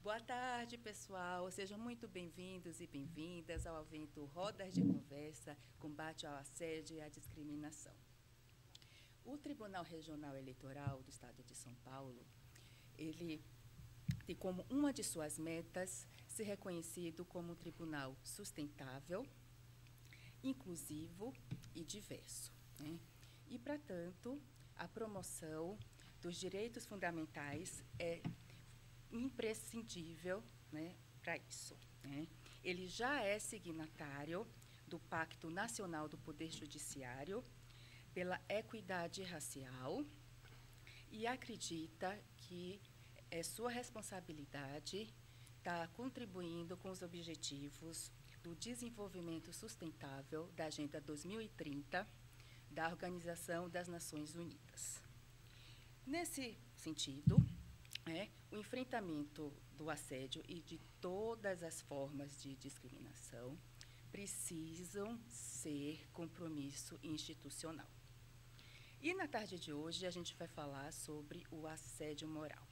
Boa tarde, pessoal. Sejam muito bem-vindos e bem-vindas ao evento Rodas de Conversa, Combate ao Assédio e à Discriminação. O Tribunal Regional Eleitoral do Estado de São Paulo, ele tem como uma de suas metas ser reconhecido como um tribunal sustentável, inclusivo e diverso, né? E, para tanto, a promoção dos direitos fundamentais é imprescindível, né, para isso, né? Ele já é signatário do Pacto Nacional do Poder Judiciário pela Equidade Racial e acredita que é sua responsabilidade estar contribuindo com os objetivos do desenvolvimento sustentável da Agenda 2030 da Organização das Nações Unidas. Nesse sentido, o enfrentamento do assédio e de todas as formas de discriminação precisam ser compromisso institucional. E na tarde de hoje a gente vai falar sobre o assédio moral.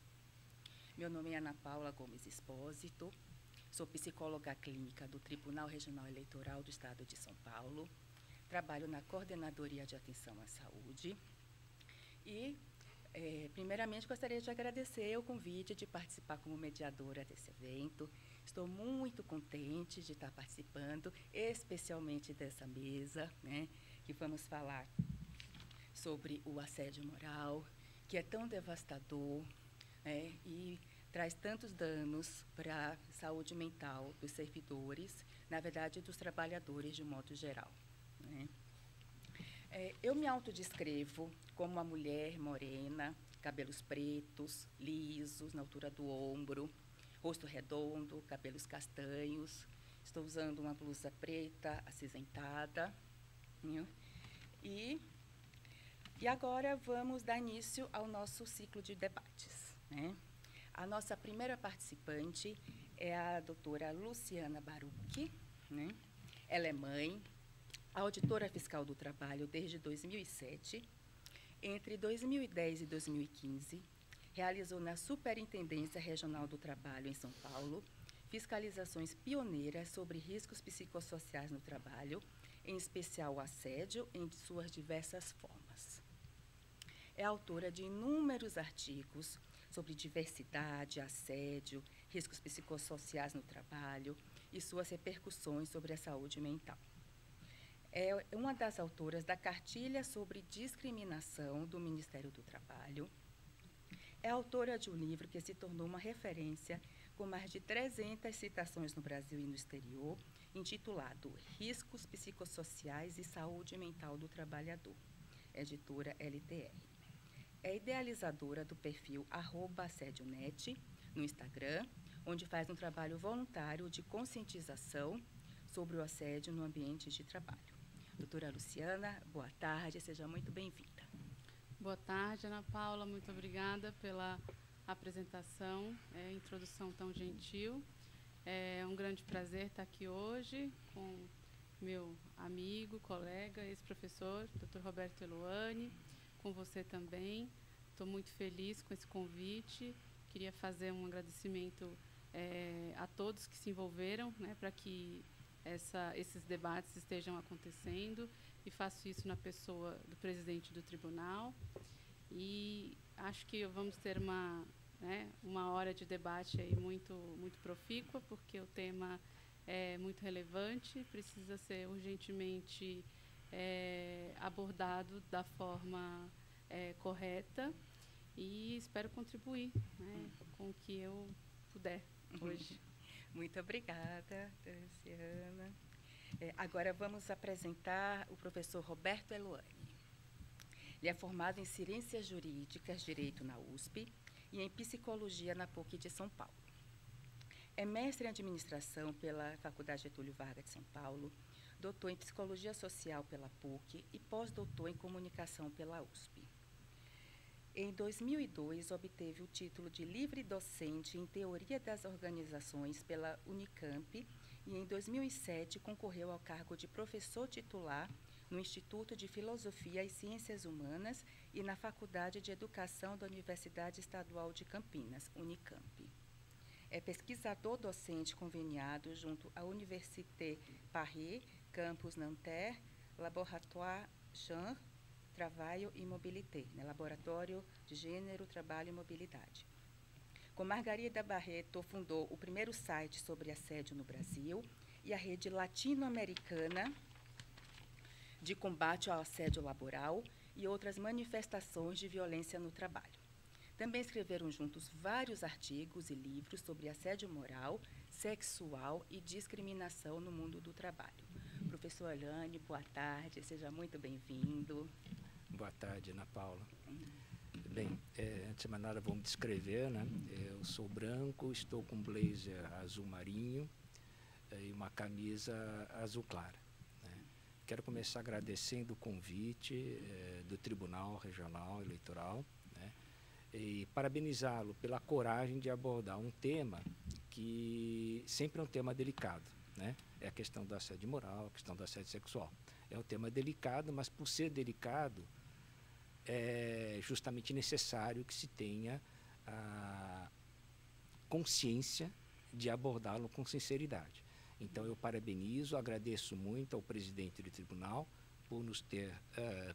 Meu nome é Ana Paula Gomes Espósito, sou psicóloga clínica do Tribunal Regional Eleitoral do Estado de São Paulo, trabalho na Coordenadoria de Atenção à Saúde e primeiramente, gostaria de agradecer o convite de participar como mediadora desse evento. Estou muito contente de estar participando, especialmente dessa mesa, né, que vamos falar sobre o assédio moral, que é tão devastador, e traz tantos danos para a saúde mental dos servidores, na verdade, dos trabalhadores de um modo geral, né? Eu me autodescrevo como uma mulher morena, cabelos pretos, lisos, na altura do ombro, rosto redondo, cabelos castanhos. Estou usando uma blusa preta, acinzentada. Né? E agora vamos dar início ao nosso ciclo de debates, né? A nossa primeira participante é a doutora Luciana Baruch, né? Ela é mãe, auditora fiscal do trabalho desde 2007. Entre 2010 e 2015, realizou na Superintendência Regional do Trabalho em São Paulo fiscalizações pioneiras sobre riscos psicossociais no trabalho, em especial o assédio em suas diversas formas. É autora de inúmeros artigos sobre diversidade, assédio, riscos psicossociais no trabalho e suas repercussões sobre a saúde mental. É uma das autoras da Cartilha sobre Discriminação do Ministério do Trabalho. É autora de um livro que se tornou uma referência com mais de 300 citações no Brasil e no exterior, intitulado Riscos Psicossociais e Saúde Mental do Trabalhador, editora LTR. É idealizadora do perfil @assedionet no Instagram, onde faz um trabalho voluntário de conscientização sobre o assédio no ambiente de trabalho. Doutora Luciana, boa tarde, seja muito bem-vinda. Boa tarde, Ana Paula, muito obrigada pela apresentação, introdução tão gentil. É um grande prazer estar aqui hoje com meu amigo, colega, ex-professor, Dr. Roberto Eluani, com você também. Estou muito feliz com esse convite. Queria fazer um agradecimento a todos que se envolveram, né, para que esses debates estejam acontecendo, e faço isso na pessoa do presidente do tribunal. E acho que vamos ter uma hora de debate aí muito profícua, porque o tema é muito relevante, precisa ser urgentemente abordado da forma correta, e espero contribuir, né, com o que eu puder hoje. Muito obrigada, Luciana. Agora vamos apresentar o professor Roberto Eluani. Ele é formado em Ciências Jurídicas, Direito na USP e em Psicologia na PUC de São Paulo. É mestre em Administração pela Faculdade Getúlio Vargas de São Paulo, doutor em Psicologia Social pela PUC e pós-doutor em Comunicação pela USP. Em 2002, obteve o título de livre docente em Teoria das Organizações pela Unicamp e, em 2007, concorreu ao cargo de professor titular no Instituto de Filosofia e Ciências Humanas e na Faculdade de Educação da Universidade Estadual de Campinas, Unicamp. É pesquisador docente conveniado junto à Université Paris, Campus Nanterre, Laboratoire Genre, Trabalho e Mobilité, né? Laboratório de Gênero, Trabalho e Mobilidade. Com Margarida Barreto, fundou o primeiro site sobre assédio no Brasil e a rede latino-americana de combate ao assédio laboral e outras manifestações de violência no trabalho. Também escreveram juntos vários artigos e livros sobre assédio moral, sexual e discriminação no mundo do trabalho. Professor Elane, boa tarde, seja muito bem-vindo. Boa tarde, Ana Paula. Bem, antes de mais nada, vou me descrever, né? Eu sou branco, estou com um blazer azul marinho e uma camisa azul clara. Né? Quero começar agradecendo o convite do Tribunal Regional Eleitoral, né? E parabenizá-lo pela coragem de abordar um tema que sempre é um tema delicado, né? É a questão do assédio moral, a questão do assédio sexual. É um tema delicado, mas por ser delicado, é justamente necessário que se tenha a consciência de abordá-lo com sinceridade. Então, eu parabenizo, agradeço muito ao presidente do tribunal por nos ter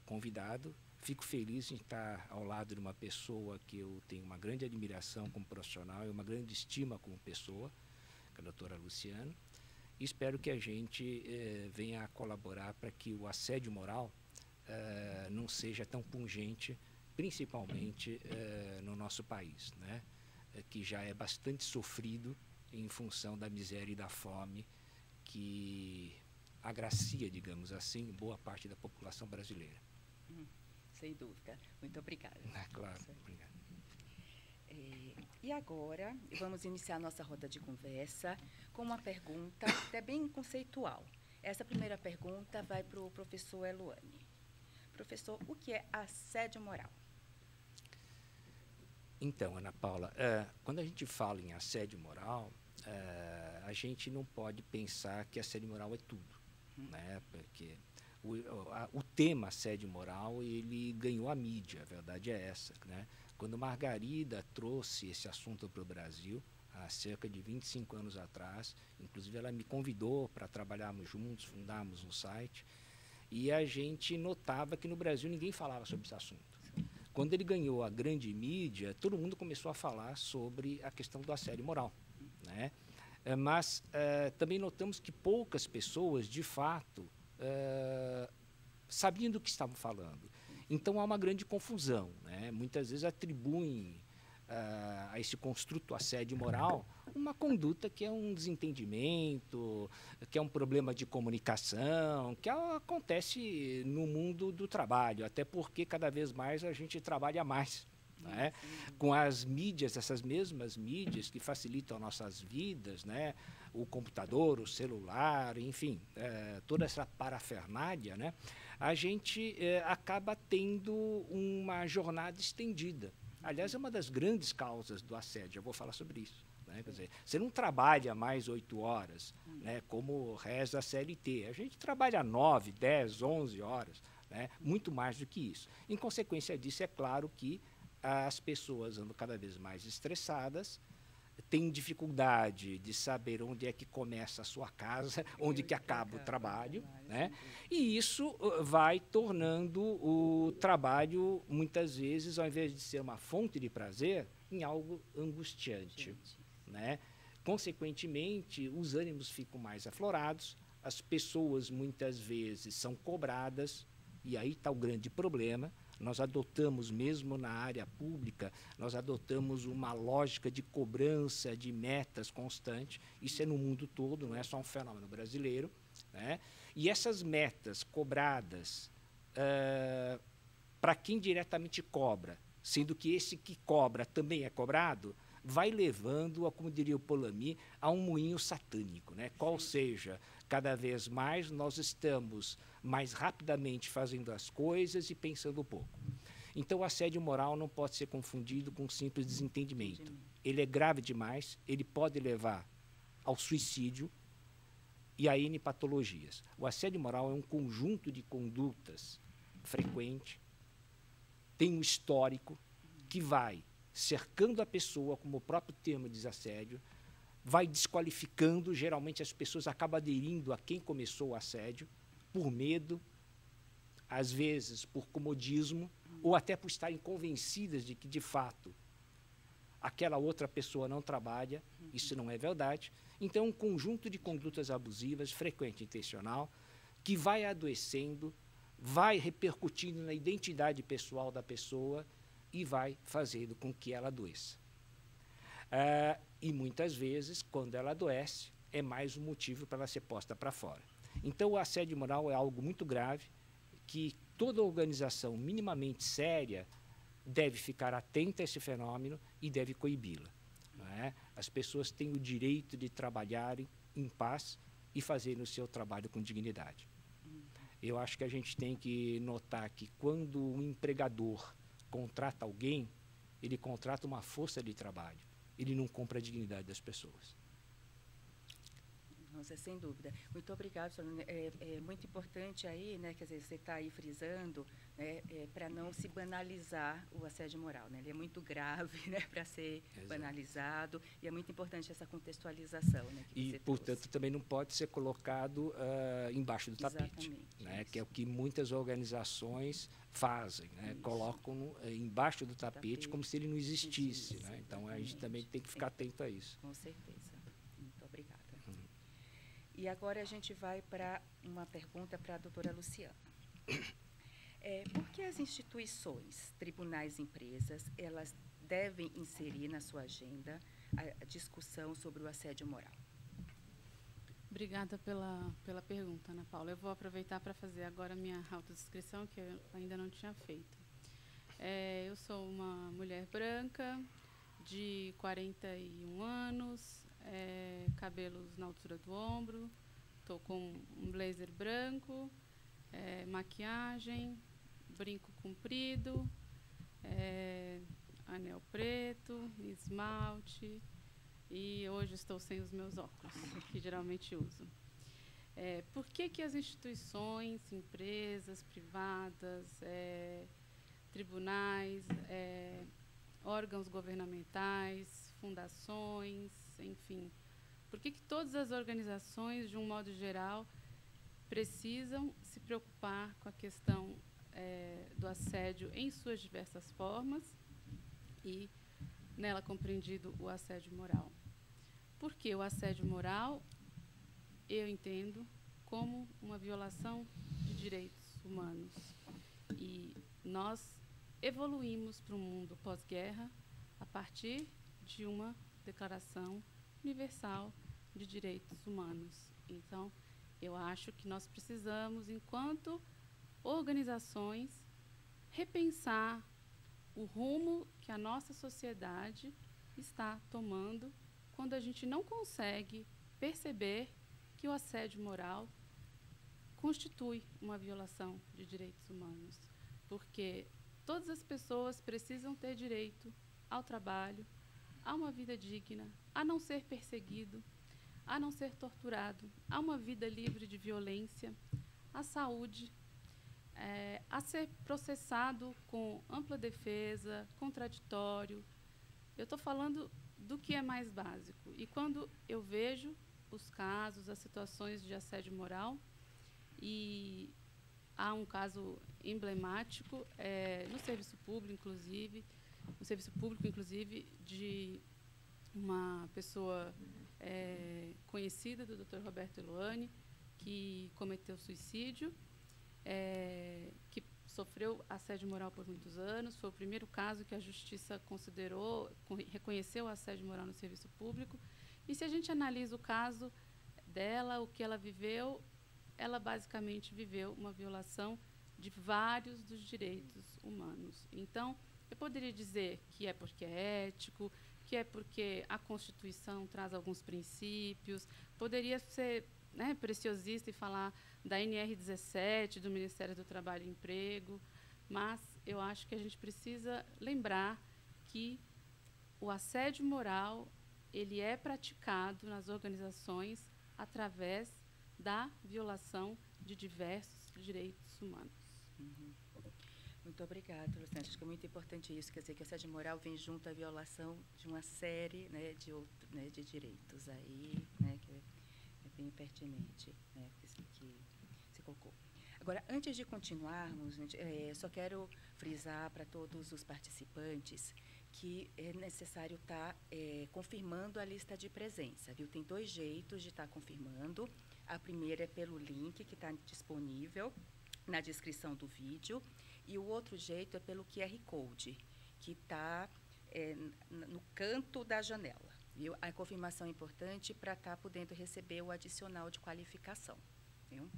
convidado. Fico feliz em estar ao lado de uma pessoa que eu tenho uma grande admiração como profissional e uma grande estima como pessoa, que é a doutora Luciana. E espero que a gente venha a colaborar para que o assédio moral não seja tão pungente, principalmente no nosso país, né? Que já é bastante sofrido em função da miséria e da fome que agracia, digamos assim, boa parte da população brasileira. Sem dúvida. Muito obrigada. Claro, obrigado. E agora, vamos iniciar nossa roda de conversa com uma pergunta até bem conceitual. Essa primeira pergunta vai para o professor Eluane. Professor, o que é assédio moral? Então, Ana Paula, quando a gente fala em assédio moral, a gente não pode pensar que assédio moral é tudo, né? Porque o tema assédio moral, ele ganhou a mídia, a verdade é essa, né? Quando Margarida trouxe esse assunto para o Brasil, há cerca de 25 anos atrás, inclusive ela me convidou para trabalharmos juntos, fundarmos um site, e a gente notava que no Brasil ninguém falava sobre esse assunto. Quando ele ganhou a grande mídia, todo mundo começou a falar sobre a questão do assédio moral, né? Mas também notamos que poucas pessoas, de fato, sabiam do que estavam falando. Então, há uma grande confusão, né? Muitas vezes atribuem a esse construto assédio moral uma conduta que é um desentendimento, que é um problema de comunicação, que acontece no mundo do trabalho, até porque cada vez mais a gente trabalha mais, né? Com as mídias, essas mesmas mídias que facilitam nossas vidas, né? O computador, o celular, enfim, toda essa parafernália, né? A gente acaba tendo uma jornada estendida. Aliás, é uma das grandes causas do assédio, eu vou falar sobre isso. Né? Quer dizer, você não trabalha mais 8 horas, né, como reza a CLT. A gente trabalha 9, 10, 11 horas, né, muito mais do que isso. Em consequência disso, é claro que as pessoas andam cada vez mais estressadas, têm dificuldade de saber onde é que começa a sua casa, onde que acaba o trabalho, né? E isso vai tornando o trabalho, muitas vezes, ao invés de ser uma fonte de prazer, em algo angustiante, né? Consequentemente, os ânimos ficam mais aflorados, as pessoas, muitas vezes, são cobradas, e aí está o grande problema. Nós adotamos, mesmo na área pública, nós adotamos uma lógica de cobrança de metas constante. Isso é no mundo todo, não é só um fenômeno brasileiro, né? E essas metas cobradas, para quem diretamente cobra, sendo que esse que cobra também é cobrado, vai levando, como diria o Polanyi, a um moinho satânico, né? Qual seja, cada vez mais nós estamos mais rapidamente fazendo as coisas e pensando pouco. Então, o assédio moral não pode ser confundido com um simples desentendimento. Ele é grave demais, ele pode levar ao suicídio e a N patologias. O assédio moral é um conjunto de condutas frequente, tem um histórico que vai cercando a pessoa, como o próprio termo diz assédio, vai desqualificando, geralmente as pessoas acabam aderindo a quem começou o assédio, por medo, às vezes por comodismo, ou até por estarem convencidas de que, de fato, aquela outra pessoa não trabalha, isso não é verdade. Então, um conjunto de condutas abusivas, frequente e intencional, que vai adoecendo, vai repercutindo na identidade pessoal da pessoa e vai fazendo com que ela adoeça. E, muitas vezes, quando ela adoece, é mais um motivo para ela ser posta para fora. Então, o assédio moral é algo muito grave, que toda organização minimamente séria deve ficar atenta a esse fenômeno e deve coibi-la. Não é? As pessoas têm o direito de trabalharem em paz e fazerem o seu trabalho com dignidade. Eu acho que a gente tem que notar que, quando um empregador contrata alguém, ele contrata uma força de trabalho. Ele não compra a dignidade das pessoas. Nossa, sem dúvida. Muito obrigada, senhor. É muito importante aí, né, quer dizer, você está aí frisando, né, para não se banalizar o assédio moral, né? Ele é muito grave, né, para ser banalizado, e é muito importante essa contextualização, né, que você portanto, trouxe. também não pode ser colocado embaixo do tapete, né, que é o que muitas organizações fazem, né, colocam embaixo do tapete como se ele não existisse, né? Então, a gente também tem que ficar atento a isso. Com certeza. Muito obrigada. E agora a gente vai para uma pergunta para a doutora Luciana. Por que as instituições, tribunais e empresas, elas devem inserir na sua agenda a discussão sobre o assédio moral? Obrigada pela pergunta, Ana Paula. Eu vou aproveitar para fazer agora a minha autodescrição, que eu ainda não tinha feito. Eu sou uma mulher branca, de 41 anos, cabelos na altura do ombro, estou com um blazer branco, maquiagem, brinco comprido, anel preto, esmalte, e hoje estou sem os meus óculos, que geralmente uso. Por que as instituições, empresas privadas, tribunais, órgãos governamentais, fundações, enfim, por que todas as organizações, de um modo geral, precisam se preocupar com a questão do assédio em suas diversas formas e nela compreendido o assédio moral? Porque o assédio moral, eu entendo como uma violação de direitos humanos. E nós evoluímos para um mundo pós-guerra a partir de uma Declaração Universal de Direitos Humanos. Então, eu acho que nós precisamos, enquanto organizações, repensar o rumo que a nossa sociedade está tomando quando a gente não consegue perceber que o assédio moral constitui uma violação de direitos humanos. Porque todas as pessoas precisam ter direito ao trabalho, a uma vida digna, a não ser perseguido, a não ser torturado, a uma vida livre de violência, à saúde, a ser processado com ampla defesa, contraditório. Eu estou falando do que é mais básico. E quando eu vejo os casos, as situações de assédio moral, e há um caso emblemático no serviço público, inclusive, de uma pessoa conhecida do Dr. Roberto Eluane, que cometeu suicídio, que sofreu assédio moral por muitos anos. Foi o primeiro caso que a Justiça reconheceu o assédio moral no serviço público. E, se a gente analisa o caso dela, o que ela viveu, ela basicamente viveu uma violação de vários dos direitos humanos. Então, eu poderia dizer que é porque é ético, que é porque a Constituição traz alguns princípios, poderia ser preciosista e falar da NR17, do Ministério do Trabalho e Emprego, mas eu acho que a gente precisa lembrar que o assédio moral ele é praticado nas organizações através da violação de diversos direitos humanos. Muito obrigada, Luciana. Acho que é muito importante isso, quer dizer, que a assédio moral vem junto à violação de uma série, né, de direitos aí, né, que é bem pertinente, né, que você colocou. Agora, antes de continuarmos, gente, só quero frisar para todos os participantes que é necessário estar confirmando a lista de presença, viu? Tem 2 jeitos de estar confirmando. A primeira é pelo link que está disponível na descrição do vídeo, e o outro jeito é pelo QR Code, que está no canto da janela, viu? A confirmação é importante para estar podendo receber o adicional de qualificação, viu?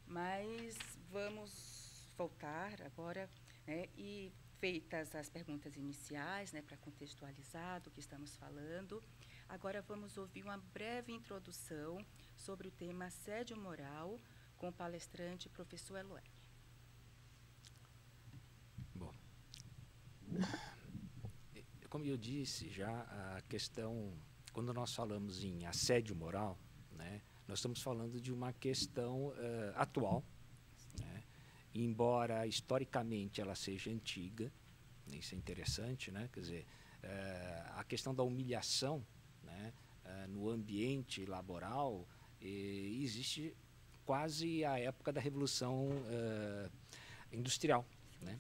Mas vamos voltar agora, né, e feitas as perguntas iniciais, né, para contextualizar do que estamos falando, agora vamos ouvir uma breve introdução sobre o tema assédio moral com o palestrante professor Eloé. Bom, como eu disse já, a questão, quando nós falamos em assédio moral, né, nós estamos falando de uma questão atual, né, embora historicamente ela seja antiga, isso é interessante, né, quer dizer, a questão da humilhação, né, no ambiente laboral existe quase a época da Revolução Industrial, né?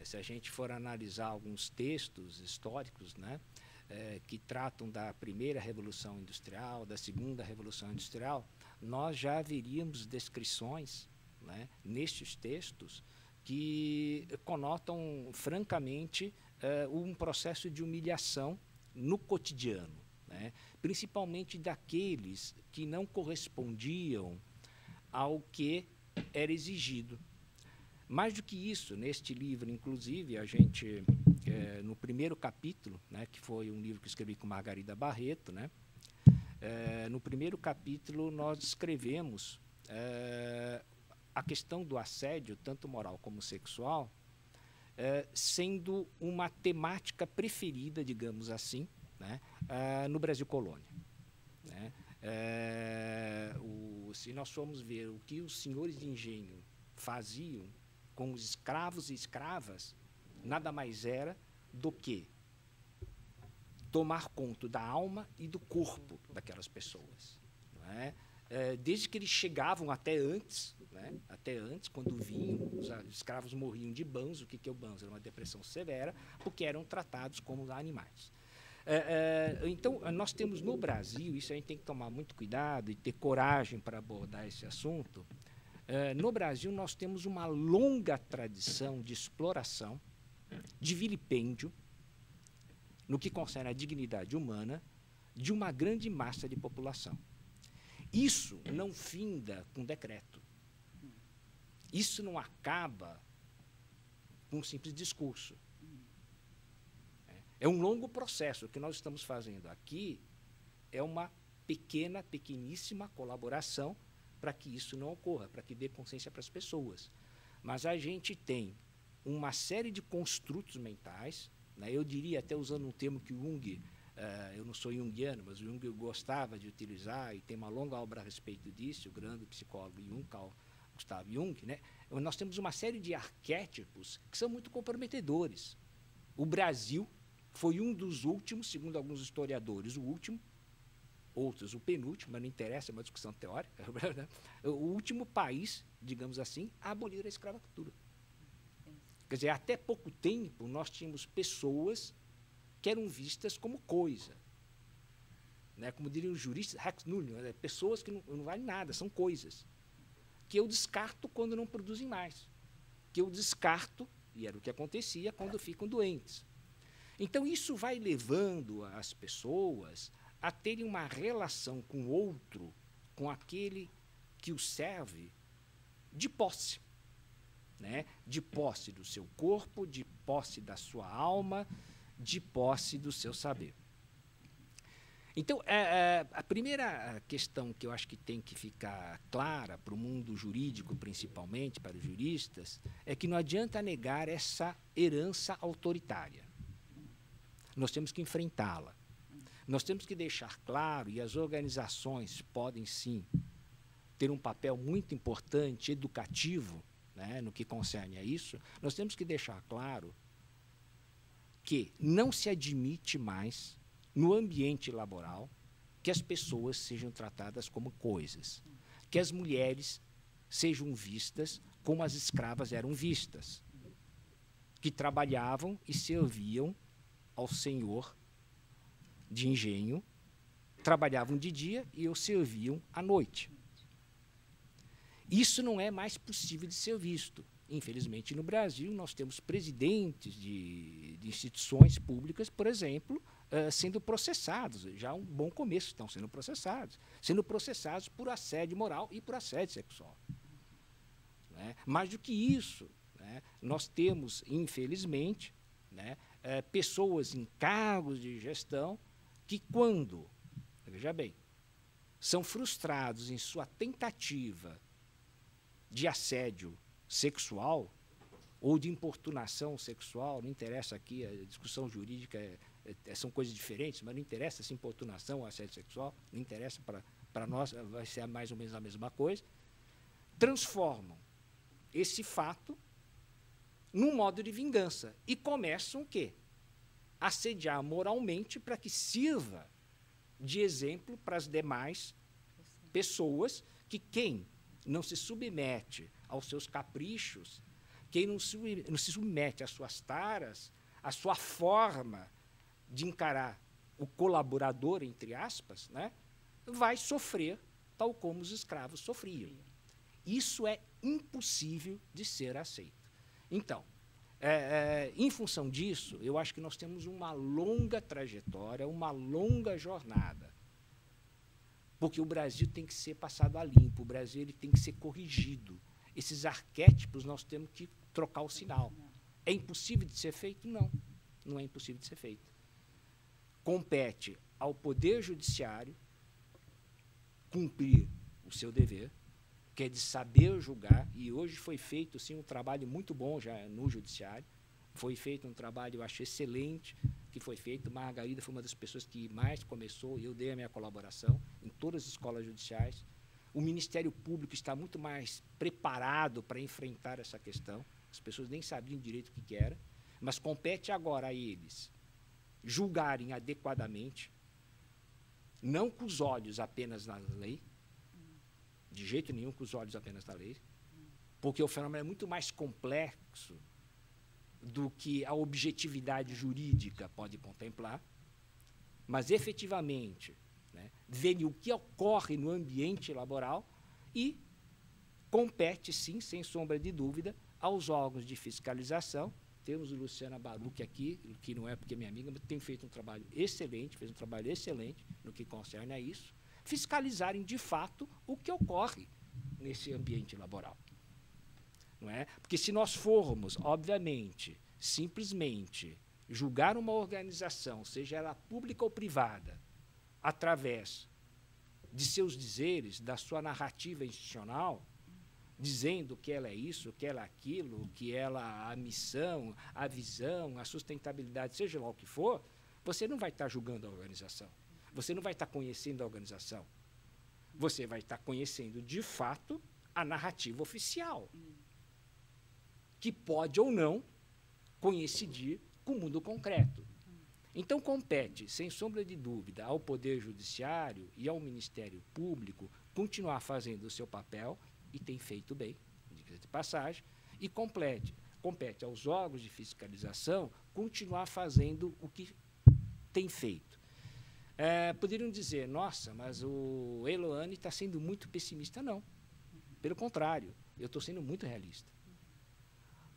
Se a gente for analisar alguns textos históricos, né, que tratam da primeira Revolução Industrial, da segunda Revolução Industrial, nós já veríamos descrições, né, nestes textos que conotam, francamente, um processo de humilhação no cotidiano, né, principalmente daqueles que não correspondiam ao que era exigido. Mais do que isso, neste livro, inclusive, a gente, no primeiro capítulo, né, que foi um livro que escrevi com Margarida Barreto, né, no primeiro capítulo nós descrevemos a questão do assédio, tanto moral como sexual, sendo uma temática preferida, digamos assim, né, no Brasil colônia, né. Se nós formos ver o que os senhores de engenho faziam com os escravos e escravas, nada mais era do que tomar conta da alma e do corpo daquelas pessoas, não é? Desde que eles chegavam até antes, né? Até antes, quando vinham, os escravos morriam de banzo. O que é o banzo? Era uma depressão severa, porque eram tratados como animais. Então, nós temos no Brasil, isso a gente tem que tomar muito cuidado e ter coragem para abordar esse assunto. No Brasil, nós temos uma longa tradição de exploração, de vilipêndio, no que concerne a dignidade humana, de uma grande massa de população. Isso não finda com decreto. Isso não acaba com um simples discurso. É um longo processo. O que nós estamos fazendo aqui é uma pequeníssima colaboração para que isso não ocorra, para que dê consciência para as pessoas. Mas a gente tem uma série de construtos mentais, né, eu diria, até usando um termo que o Jung, eu não sou junguiano, mas o Jung gostava de utilizar, e tem uma longa obra a respeito disso, o grande psicólogo Jung, Carl Gustav Jung, né, nós temos uma série de arquétipos que são muito comprometedores. O Brasil foi um dos últimos, segundo alguns historiadores, o último, outros o penúltimo, mas não interessa, é uma discussão teórica, o último país, digamos assim, a abolir a escravatura. Quer dizer, até pouco tempo nós tínhamos pessoas que eram vistas como coisa, né? Como diriam os juristas, rex nullius, né? Pessoas que não valem nada, são coisas, que eu descarto quando não produzem mais, que eu descarto, e era o que acontecia, quando ficam doentes. Então, isso vai levando as pessoas a terem uma relação com o outro, com aquele que o serve, de posse, né? De posse do seu corpo, de posse da sua alma, de posse do seu saber. Então, a primeira questão que eu acho que tem que ficar clara para o mundo jurídico, principalmente para os juristas, é que não adianta negar essa herança autoritária. Nós temos que enfrentá-la. Nós temos que deixar claro, e as organizações podem sim ter um papel muito importante, educativo, né, no que concerne a isso, nós temos que deixar claro que não se admite mais, no ambiente laboral, que as pessoas sejam tratadas como coisas, que as mulheres sejam vistas como as escravas eram vistas, que trabalhavam e serviam ao senhor de engenho, trabalhavam de dia e o serviam à noite. Isso não é mais possível de ser visto. Infelizmente, no Brasil, nós temos presidentes de instituições públicas, por exemplo, sendo processados. Já um bom começo, estão sendo processados por assédio moral e por assédio sexual. Né? Mais do que isso, né, nós temos, infelizmente, né, pessoas em cargos de gestão que, quando, veja bem, são frustrados em sua tentativa de assédio sexual ou de importunação sexual, não interessa aqui, a discussão jurídica são coisas diferentes, mas não interessa se importunação ou assédio sexual, não interessa para nós, vai ser mais ou menos a mesma coisa, transformam esse fato num modo de vingança e começam o quê? Assediar moralmente para que sirva de exemplo para as demais pessoas que quem não se submete aos seus caprichos, quem não se submete às suas taras, à sua forma de encarar o colaborador, entre aspas, né, vai sofrer tal como os escravos sofriam. Isso é impossível de ser aceito. Então, em função disso, eu acho que nós temos uma longa trajetória, uma longa jornada. Porque o Brasil tem que ser passado a limpo, o Brasil ele tem que ser corrigido. Esses arquétipos nós temos que trocar o sinal. É impossível de ser feito? Não, não é impossível de ser feito. Compete ao Poder Judiciário cumprir o seu dever, que é de saber julgar, e hoje foi feito sim, um trabalho muito bom já no Judiciário, foi feito um trabalho, eu acho, excelente, que foi feito. Margarida foi uma das pessoas que mais começou, e eu dei a minha colaboração em todas as escolas judiciais. O Ministério Público está muito mais preparado para enfrentar essa questão, as pessoas nem sabiam direito o que era, mas compete agora a eles julgarem adequadamente, não com os olhos apenas na lei, de jeito nenhum com os olhos apenas na lei, porque o fenômeno é muito mais complexo do que a objetividade jurídica pode contemplar, mas, efetivamente, né, verem o que ocorre no ambiente laboral e compete, sim, sem sombra de dúvida, aos órgãos de fiscalização. Temos a Luciana Baruch aqui, que não é porque é minha amiga, mas tem feito um trabalho excelente, fez um trabalho excelente no que concerne a isso, fiscalizarem, de fato, o que ocorre nesse ambiente laboral. Não é? Porque se nós formos, obviamente, simplesmente julgar uma organização, seja ela pública ou privada, através de seus dizeres, da sua narrativa institucional, dizendo que ela é isso, que ela é aquilo, que ela a missão, a visão, a sustentabilidade, seja lá o que for, você não vai estar julgando a organização. Você não vai estar conhecendo a organização. Você vai estar conhecendo, de fato, a narrativa oficial, que pode ou não coincidir com o mundo concreto. Então, compete, sem sombra de dúvida, ao Poder Judiciário e ao Ministério Público continuar fazendo o seu papel, e tem feito bem, de passagem, e compete aos órgãos de fiscalização continuar fazendo o que tem feito. Poderiam dizer, nossa, mas o Eloane está sendo muito pessimista. Não. Pelo contrário, eu estou sendo muito realista.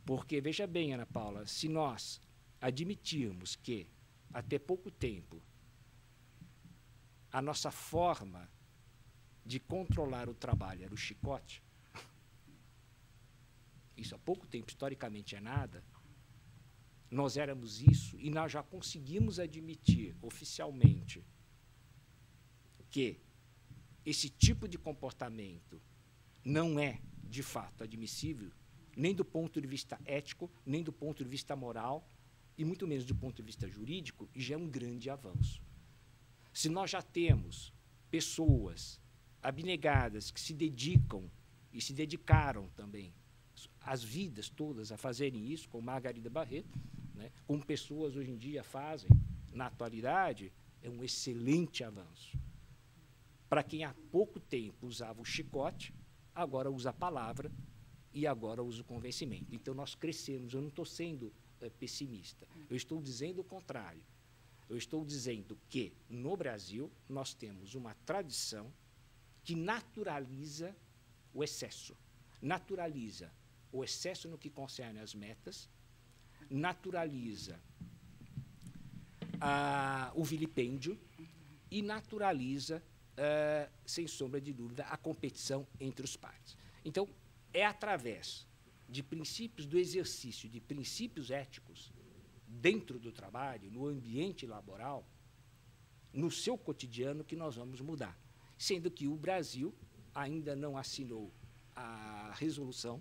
Porque, veja bem, Ana Paula, se nós admitirmos que, até pouco tempo, a nossa forma de controlar o trabalho era o chicote, isso há pouco tempo, historicamente, é nada, nós éramos isso e nós já conseguimos admitir oficialmente que esse tipo de comportamento não é, de fato, admissível, nem do ponto de vista ético, nem do ponto de vista moral, e muito menos do ponto de vista jurídico, e já é um grande avanço. Se nós já temos pessoas abnegadas que se dedicam e se dedicaram também as vidas todas a fazerem isso, como Margarida Barreto, né, como pessoas hoje em dia fazem, na atualidade, é um excelente avanço. Para quem há pouco tempo usava o chicote, agora usa a palavra e agora usa o convencimento. Então, nós crescemos. Eu não estou sendo pessimista. Eu estou dizendo o contrário. Eu estou dizendo que, no Brasil, nós temos uma tradição que naturaliza o excesso. Naturaliza o excesso no que concerne às metas, naturaliza o vilipêndio e naturaliza, sem sombra de dúvida, a competição entre os pares. Então, é através de princípios, do exercício de princípios éticos dentro do trabalho, no ambiente laboral, no seu cotidiano, que nós vamos mudar. Sendo que o Brasil ainda não assinou a resolução,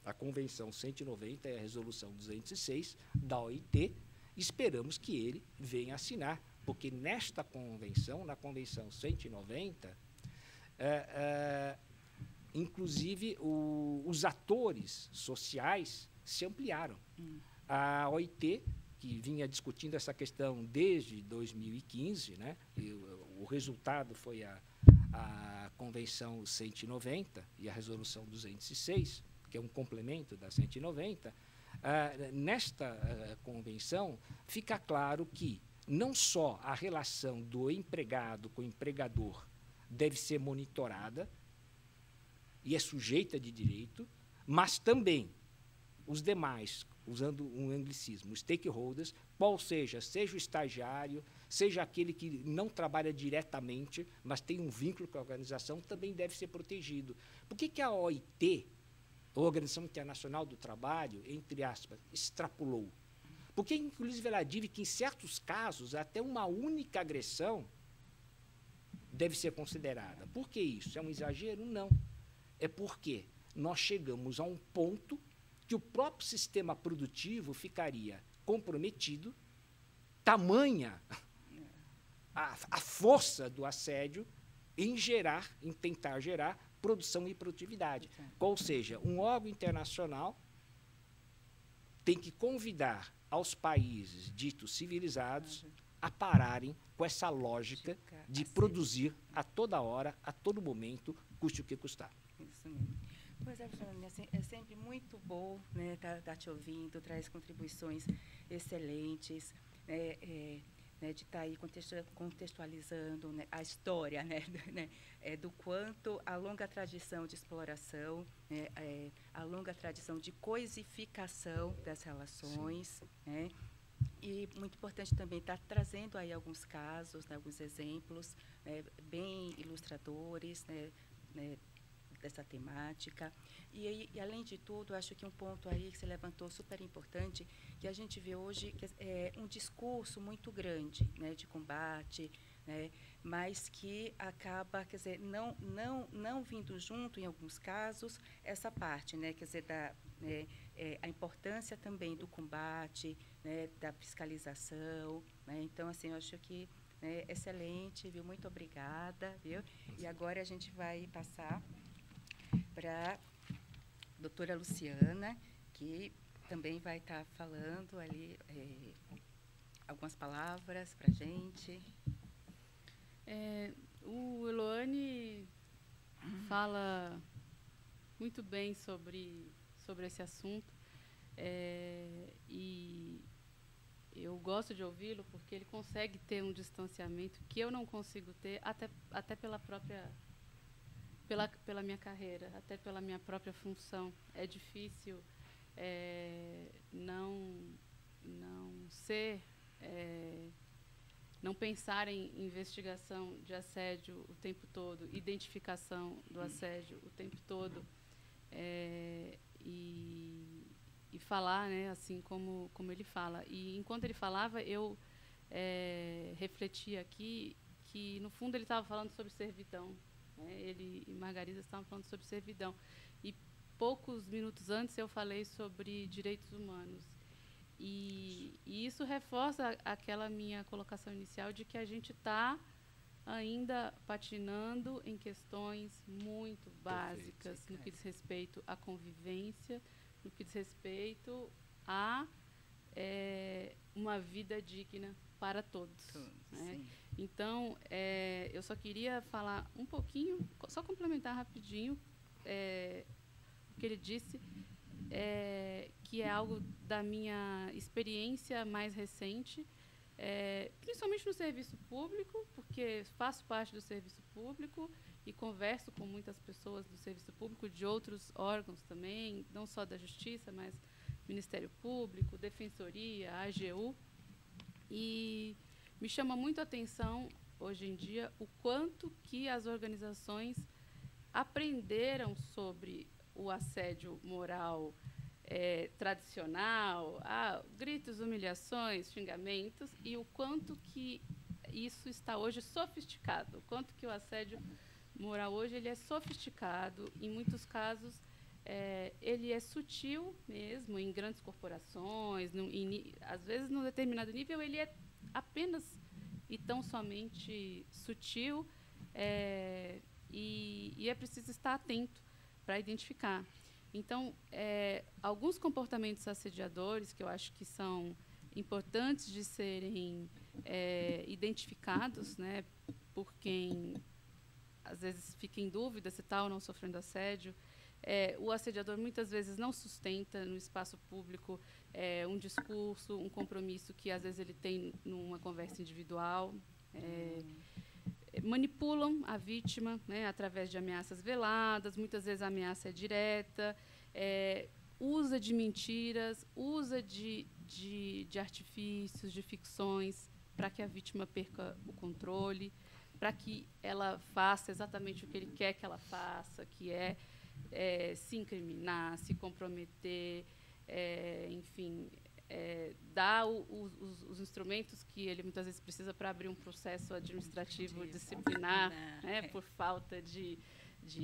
a Convenção 190 e a Resolução 206 da OIT, esperamos que ele venha assinar, porque nesta convenção, na Convenção 190, inclusive os atores sociais se ampliaram. A OIT, que vinha discutindo essa questão desde 2015, né, e o resultado foi a Convenção 190 e a Resolução 206, que é um complemento da 190, nesta convenção fica claro que não só a relação do empregado com o empregador deve ser monitorada e é sujeita de direito, mas também os demais, usando um anglicismo, os stakeholders, qual seja o estagiário, seja aquele que não trabalha diretamente, mas tem um vínculo com a organização, também deve ser protegido. Por que a OIT, a Organização Internacional do Trabalho, entre aspas, extrapolou? Porque, inclusive, ela diz que, em certos casos, até uma única agressão deve ser considerada. Por que isso? É um exagero? Não. É porque nós chegamos a um ponto que o próprio sistema produtivo ficaria comprometido, tamanha a força do assédio em tentar gerar produção e produtividade. Ou seja, um órgão internacional tem que convidar aos países ditos civilizados a pararem com essa lógica de produzir a toda hora, a todo momento, custe o que custar. Isso mesmo. Pois é, Jane, assim, é sempre muito bom, né, tá te ouvindo, traz contribuições excelentes, né, de estar aí contextualizando, né, a história, né, do quanto a longa tradição de exploração, né, a longa tradição de coisificação das relações, né, e muito importante também estar trazendo aí alguns casos, né, alguns exemplos, né, bem ilustradores, né, dessa temática. E, além de tudo, acho que um ponto aí que você levantou super importante, que a gente vê hoje, que é um discurso muito grande, né, de combate, né, mas que acaba, quer dizer, não vindo junto, em alguns casos, essa parte, né, quer dizer, a importância também do combate, né, da fiscalização, né. Então, assim, eu acho que excelente, viu? Muito obrigada, viu? E agora a gente vai passar para a doutora Luciana, que também vai estar falando ali algumas palavras para a gente. O Eloane fala muito bem sobre esse assunto, e eu gosto de ouvi-lo porque ele consegue ter um distanciamento que eu não consigo ter, até pela minha carreira, até pela minha própria função. É difícil não pensar em investigação de assédio o tempo todo, identificação do assédio o tempo todo, e falar, né, assim como ele fala. E enquanto ele falava, eu refleti aqui que, no fundo, ele estava falando sobre servidão. Ele e Margarida estavam falando sobre servidão. E poucos minutos antes eu falei sobre direitos humanos. E isso reforça aquela minha colocação inicial de que a gente está ainda patinando em questões muito básicas no que diz respeito à convivência, no que diz respeito a uma vida digna para todos. Né? Então, eu só queria falar um pouquinho, só complementar rapidinho o que ele disse, que é algo da minha experiência mais recente, principalmente no serviço público, porque faço parte do serviço público e converso com muitas pessoas do serviço público, de outros órgãos também, não só da Justiça, mas Ministério Público, Defensoria, AGU, e me chama muito a atenção, hoje em dia, o quanto que as organizações aprenderam sobre o assédio moral tradicional, gritos, humilhações, xingamentos, e o quanto que isso está hoje sofisticado, o quanto que o assédio moral hoje ele é sofisticado, em muitos casos ele é sutil mesmo, em grandes corporações, às vezes, num determinado nível, ele é apenas e tão somente sutil, e é preciso estar atento para identificar. Então, alguns comportamentos assediadores que eu acho que são importantes de serem identificados, né, por quem às vezes fica em dúvida se está ou não sofrendo assédio. O assediador muitas vezes não sustenta no espaço público um discurso, um compromisso que às vezes ele tem numa conversa individual. Manipulam a vítima, né, através de ameaças veladas, muitas vezes a ameaça é direta, usa de mentiras, usa de artifícios, de ficções, para que a vítima perca o controle, para que ela faça exatamente o que ele quer que ela faça, que é se incriminar, se comprometer, enfim, dar os instrumentos que ele muitas vezes precisa para abrir um processo administrativo disciplinar, né, por falta de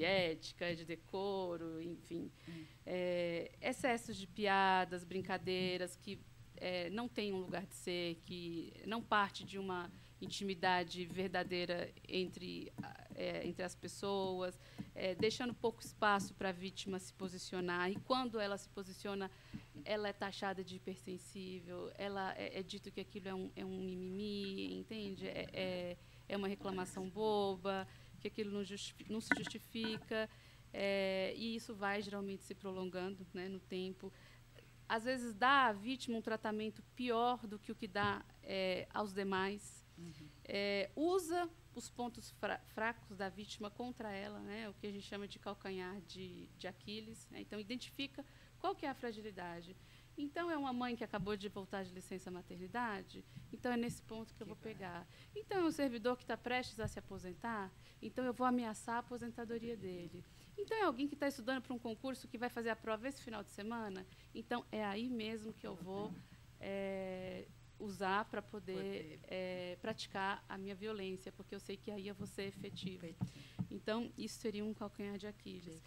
ética, de decoro, enfim. Excessos de piadas, brincadeiras que não têm um lugar de ser, que não parte de uma intimidade verdadeira entre as pessoas, deixando pouco espaço para a vítima se posicionar. E quando ela se posiciona, ela é taxada de hipersensível, ela é dito que aquilo é um mimimi, entende? É uma reclamação boba, que aquilo não se justifica, e isso vai geralmente se prolongando, né, no tempo. Às vezes dá à vítima um tratamento pior do que o que dá aos demais. Usa os pontos fracos da vítima contra ela, né, o que a gente chama de calcanhar de Aquiles. Né? Então, identifica qual que é a fragilidade. Então, é uma mãe que acabou de voltar de licença maternidade, então é nesse ponto que eu vou pegar. Então, é um servidor que está prestes a se aposentar, então eu vou ameaçar a aposentadoria dele. Então, é alguém que está estudando para um concurso que vai fazer a prova esse final de semana, então é aí mesmo que eu vou usar para poder praticar a minha violência, porque eu sei que aí eu vou ser efetiva. Então, isso seria um calcanhar de Aquiles.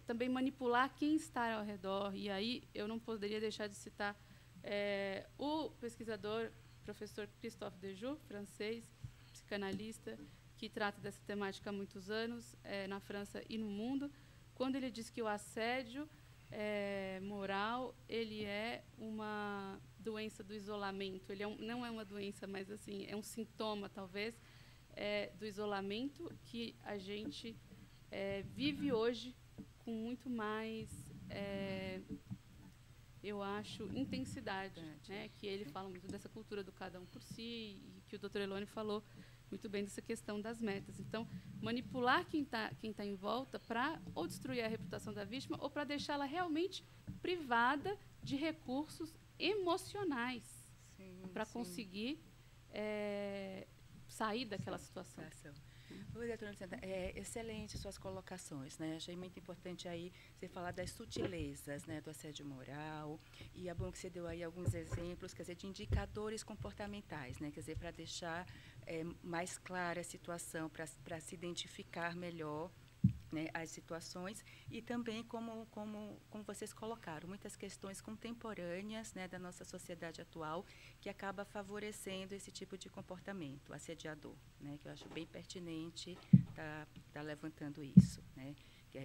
Também manipular quem está ao redor, e aí eu não poderia deixar de citar o pesquisador, professor Christophe Dejoux, francês, psicanalista, que trata dessa temática há muitos anos, na França e no mundo, quando ele diz que o assédio moral, ele é uma doença do isolamento. Ele não é uma doença, mas assim, é um sintoma, talvez, do isolamento que a gente vive hoje com muito mais, eu acho, intensidade. Né? Que ele fala muito dessa cultura do cada um por si, e que o Dr. Elone falou muito bem dessa questão das metas. Então, manipular quem tá em volta para ou destruir a reputação da vítima ou para deixá-la realmente privada de recursos emocionais para conseguir sair daquela situação. Oi, doutora Luciana, excelente suas colocações, né? Achei muito importante aí você falar das sutilezas, né, do assédio moral, e é bom que você deu aí alguns exemplos, quer dizer, de indicadores comportamentais, né, quer dizer, para deixar mais clara a situação, para se identificar melhor, né, as situações, e também, como vocês colocaram, muitas questões contemporâneas, né, da nossa sociedade atual, que acaba favorecendo esse tipo de comportamento assediador, né, que eu acho bem pertinente tá levantando isso. Né.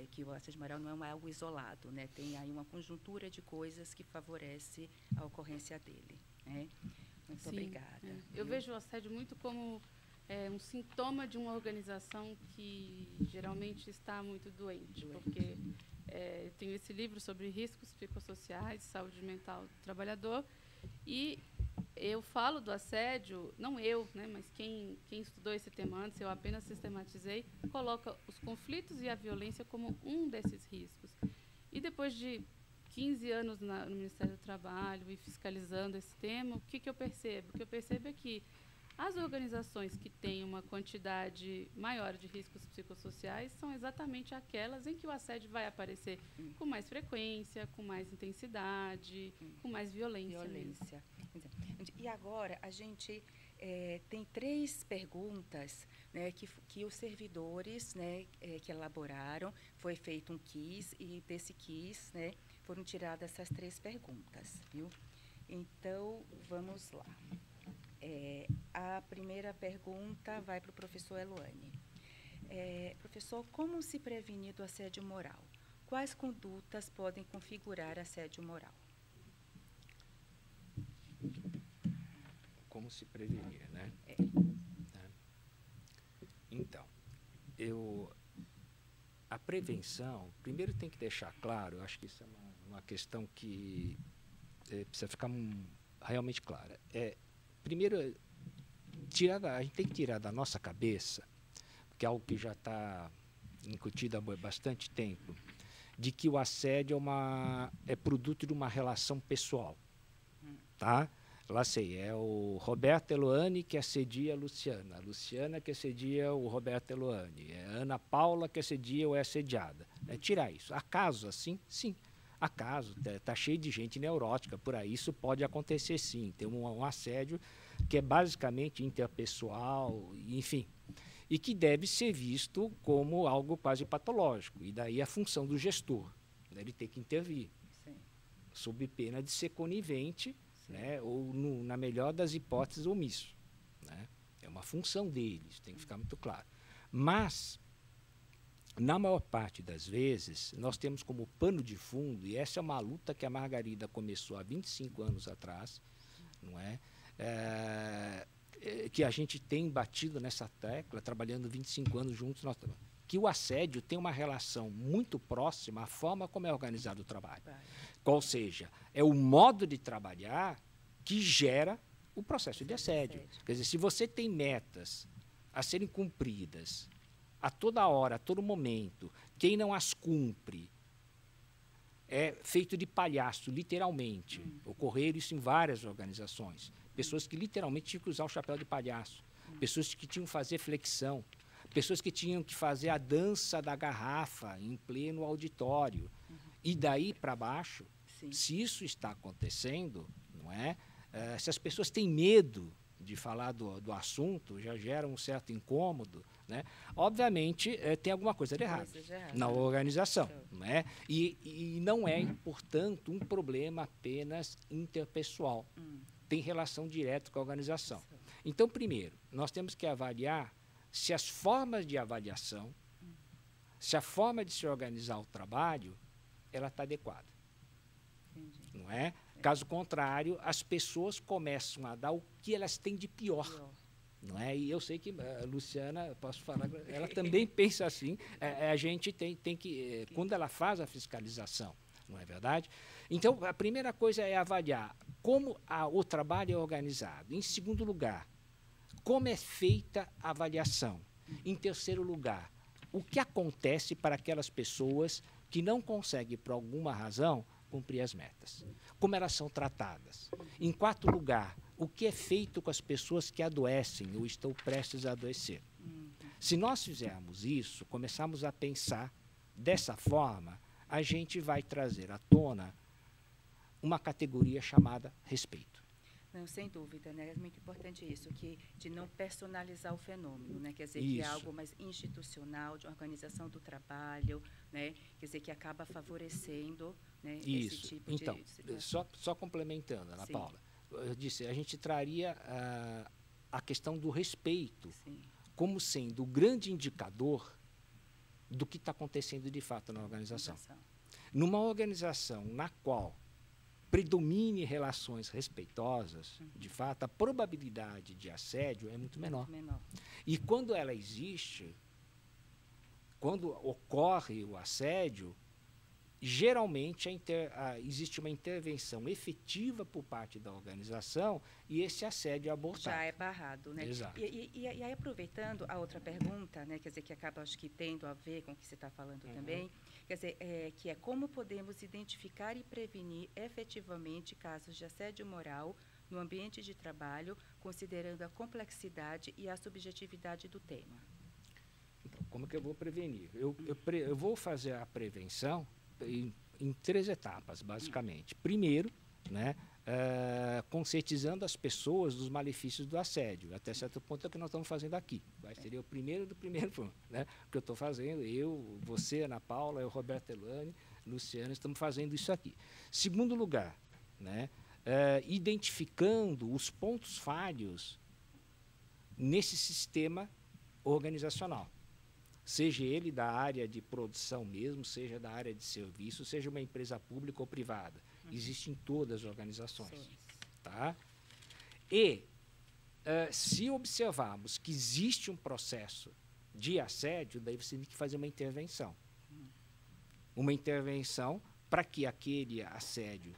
que o assédio moral não é algo isolado, né? Tem aí uma conjuntura de coisas que favorece a ocorrência dele, né? Muito Sim, obrigada. Eu vejo o assédio muito como um sintoma de uma organização que geralmente está muito doente. Porque eu tenho esse livro sobre riscos psicossociais, saúde mental do trabalhador, e eu falo do assédio, não eu, né, mas quem estudou esse tema antes, eu apenas sistematizei, coloca os conflitos e a violência como um desses riscos. E depois de 15 anos no Ministério do Trabalho e fiscalizando esse tema, o que eu percebo? O que eu percebo é que as organizações que têm uma quantidade maior de riscos psicossociais são exatamente aquelas em que o assédio vai aparecer com mais frequência, com mais intensidade, com mais violência. E agora a gente tem 3 perguntas, né, que os servidores, né, que elaboraram, foi feito um quiz, e desse quiz, né, foram tiradas essas 3 perguntas, viu? Então, vamos lá. A primeira pergunta vai para o professor Eloane. Professor, como se prevenir do assédio moral? Quais condutas podem configurar assédio moral? Como se prevenir, né? Então, a prevenção, primeiro tem que deixar claro, eu acho que isso é uma questão que precisa ficar realmente clara. Primeiro, a gente tem que tirar da nossa cabeça, que é algo que já está incutido há bastante tempo, de que o assédio é produto de uma relação pessoal. Tá? Lá sei, é o Roberto Eloane que assedia a Luciana que assedia o Roberto Eloane, é a Ana Paula que assedia ou é assediada. Tirar isso. Acaso assim? Sim. Acaso, está cheio de gente neurótica por aí, isso pode acontecer sim. Tem um assédio que é basicamente interpessoal, enfim, e que deve ser visto como algo quase patológico. E daí a função do gestor, ele tem que intervir, sim, sob pena de ser conivente, né, ou, na melhor das hipóteses, omisso. Né? É uma função deles, tem que ficar muito claro. Mas, na maior parte das vezes, nós temos como pano de fundo, e essa é uma luta que a Margarida começou há 25 anos atrás, não é? Que a gente tem batido nessa tecla, trabalhando 25 anos juntos, que o assédio tem uma relação muito próxima à forma como é organizado o trabalho. Ou seja, é o modo de trabalhar que gera o processo de assédio. Quer dizer, se você tem metas a serem cumpridas a toda hora, a todo momento, quem não as cumpre é feito de palhaço, literalmente. Ocorreram isso em várias organizações. Pessoas que literalmente tinham que usar o chapéu de palhaço, pessoas que tinham que fazer flexão, pessoas que tinham que fazer a dança da garrafa em pleno auditório. E daí para baixo, sim, se isso está acontecendo, não é? Se as pessoas têm medo de falar do assunto, já gera um certo incômodo, né? Obviamente, tem alguma coisa de errado na organização. Não é? E não é, portanto, um problema apenas interpessoal. Tem relação direta com a organização. Então, primeiro, nós temos que avaliar se as formas de avaliação, se a forma de se organizar o trabalho, ela está adequada. Entendi. Não é? Caso contrário, as pessoas começam a dar o que elas têm de pior. Não é? E eu sei que a Luciana, posso falar, ela também pensa assim. A gente tem que, quando ela faz a fiscalização, não é verdade? Então, a primeira coisa é avaliar como o trabalho é organizado. Em segundo lugar, como é feita a avaliação. Em terceiro lugar, o que acontece para aquelas pessoas que não conseguem, por alguma razão, cumprir as metas. Como elas são tratadas. Em quarto lugar, o que é feito com as pessoas que adoecem ou estão prestes a adoecer. Se nós fizermos isso, começarmos a pensar dessa forma, a gente vai trazer à tona uma categoria chamada respeito. Não, sem dúvida, né? É muito importante isso, de não personalizar o fenômeno, né? Quer dizer, isso, que é algo mais institucional, de organização do trabalho, né? Quer dizer, que acaba favorecendo, né, isso. Esse tipo então, de... Só complementando, Ana Sim. Paula, eu disse, a gente traria a questão do respeito, sim, como sendo o grande indicador do que está acontecendo de fato na organização. Numa organização na qual predomine relações respeitosas, de fato, a probabilidade de assédio é muito menor. E quando ela existe, quando ocorre o assédio, geralmente existe uma intervenção efetiva por parte da organização e esse assédio é abortado. Já é barrado, né? Exato. E aí, aproveitando a outra pergunta, né, quer dizer, que acaba, acho que, tendo a ver com o que você está falando também, quer dizer, que é como podemos identificar e prevenir efetivamente casos de assédio moral no ambiente de trabalho, considerando a complexidade e a subjetividade do tema. Então, como que eu vou prevenir? Eu vou fazer a prevenção em 3 etapas, basicamente. Primeiro, né, conscientizando as pessoas dos malefícios do assédio. Até certo ponto é o que nós estamos fazendo aqui. Seria o primeiro do primeiro ponto. Né? O que eu estou fazendo, eu, você, Ana Paula, eu, Roberto Elane, Luciana, estamos fazendo isso aqui. Segundo lugar, né, identificando os pontos falhos nesse sistema organizacional. Seja ele da área de produção mesmo, seja da área de serviço, seja uma empresa pública ou privada. Existe em todas as organizações. Tá? E, se observarmos que existe um processo de assédio, daí você tem que fazer uma intervenção. Uma intervenção para que aquele assédio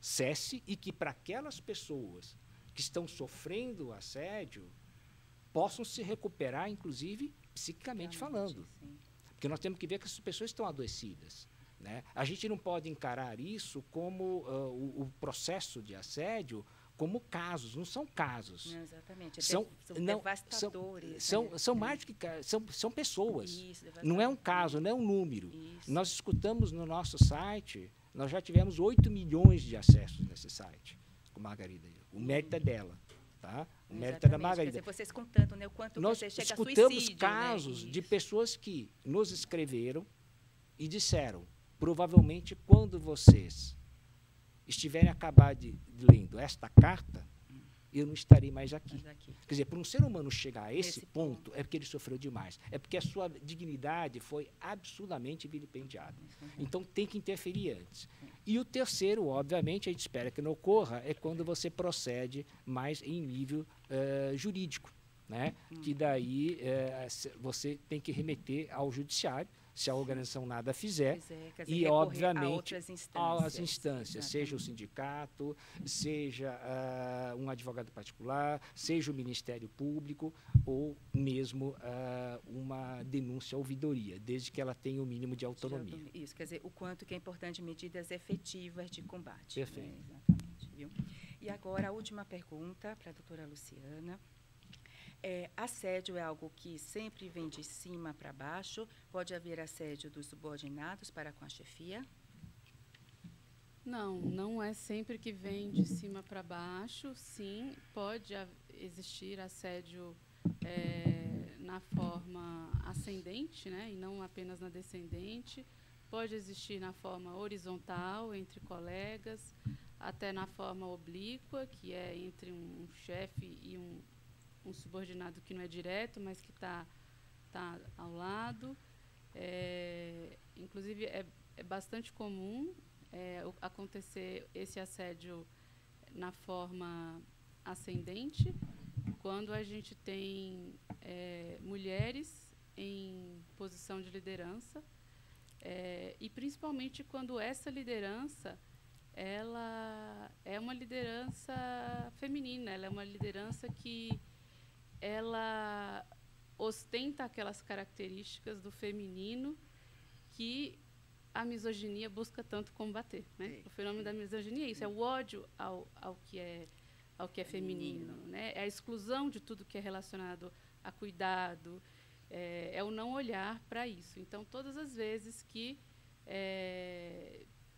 cesse e que para aquelas pessoas que estão sofrendo o assédio possam se recuperar, inclusive, psiquicamente falando. Sim. Porque nós temos que ver que essas pessoas estão adoecidas. Né? A gente não pode encarar isso como o processo de assédio como casos, não são casos. Não, exatamente. São devastadores. São mais do que são pessoas. Isso, não é um caso, não é um número. Isso. Nós escutamos no nosso site, nós já tivemos 8 milhões de acessos nesse site, com Margarida. O mérito é dela. Tá? O mérito é da Margarida. Quer dizer, vocês contando, né, o quanto nós você chega a escutamos suicídio, casos né? de pessoas que nos escreveram e disseram, provavelmente, quando vocês estiverem acabado lendo esta carta, eu não estarei mais aqui. Quer dizer, para um ser humano chegar a esse ponto, é porque ele sofreu demais. É porque a sua dignidade foi absurdamente vilipendiada. Então, tem que interferir antes. E o terceiro, obviamente, a gente espera que não ocorra, é quando você procede mais em nível jurídico. Né? Que daí você tem que remeter ao judiciário, se a organização nada fizer, quer dizer, e, obviamente, às instâncias, seja o sindicato, seja um advogado particular, seja o Ministério Público, ou mesmo uma denúncia à ouvidoria, desde que ela tenha o mínimo de autonomia. Isso, quer dizer, o quanto que é importante medidas efetivas de combate. Perfeito. Né? Exatamente. Viu? E agora, a última pergunta para a doutora Luciana. Assédio é algo que sempre vem de cima para baixo? Pode haver assédio dos subordinados para com a chefia? Não, não é sempre que vem de cima para baixo. Sim, pode existir assédio na forma ascendente, né, e não apenas na descendente. Pode existir na forma horizontal, entre colegas, até na forma oblíqua, que é entre um chefe e um subordinado que não é direto, mas que está ao lado. Inclusive, é bastante comum acontecer esse assédio na forma ascendente, quando a gente tem mulheres em posição de liderança, e principalmente quando essa liderança ela é uma liderança feminina, ela é uma liderança que ela ostenta aquelas características do feminino que a misoginia busca tanto combater, né? O fenômeno da misoginia é isso, é o ódio ao que é feminino, né? É a exclusão de tudo que é relacionado a cuidado, é o não olhar para isso. Então, todas as vezes que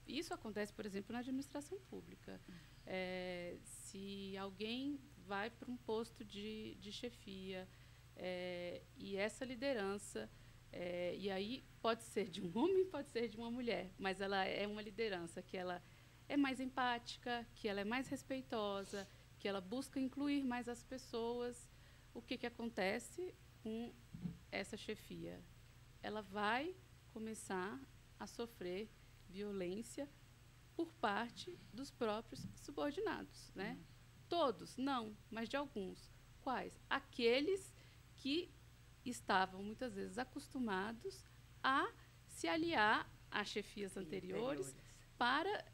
isso acontece, por exemplo, na administração pública, se alguém vai para um posto de chefia, e essa liderança, e aí pode ser de um homem, pode ser de uma mulher, mas ela é uma liderança que ela é mais empática, que ela é mais respeitosa, que ela busca incluir mais as pessoas. O que acontece com essa chefia? ela vai começar a sofrer violência por parte dos próprios subordinados, né? Todos, não, mas de alguns. Quais? Aqueles que estavam, muitas vezes, acostumados a se aliar a chefias anteriores para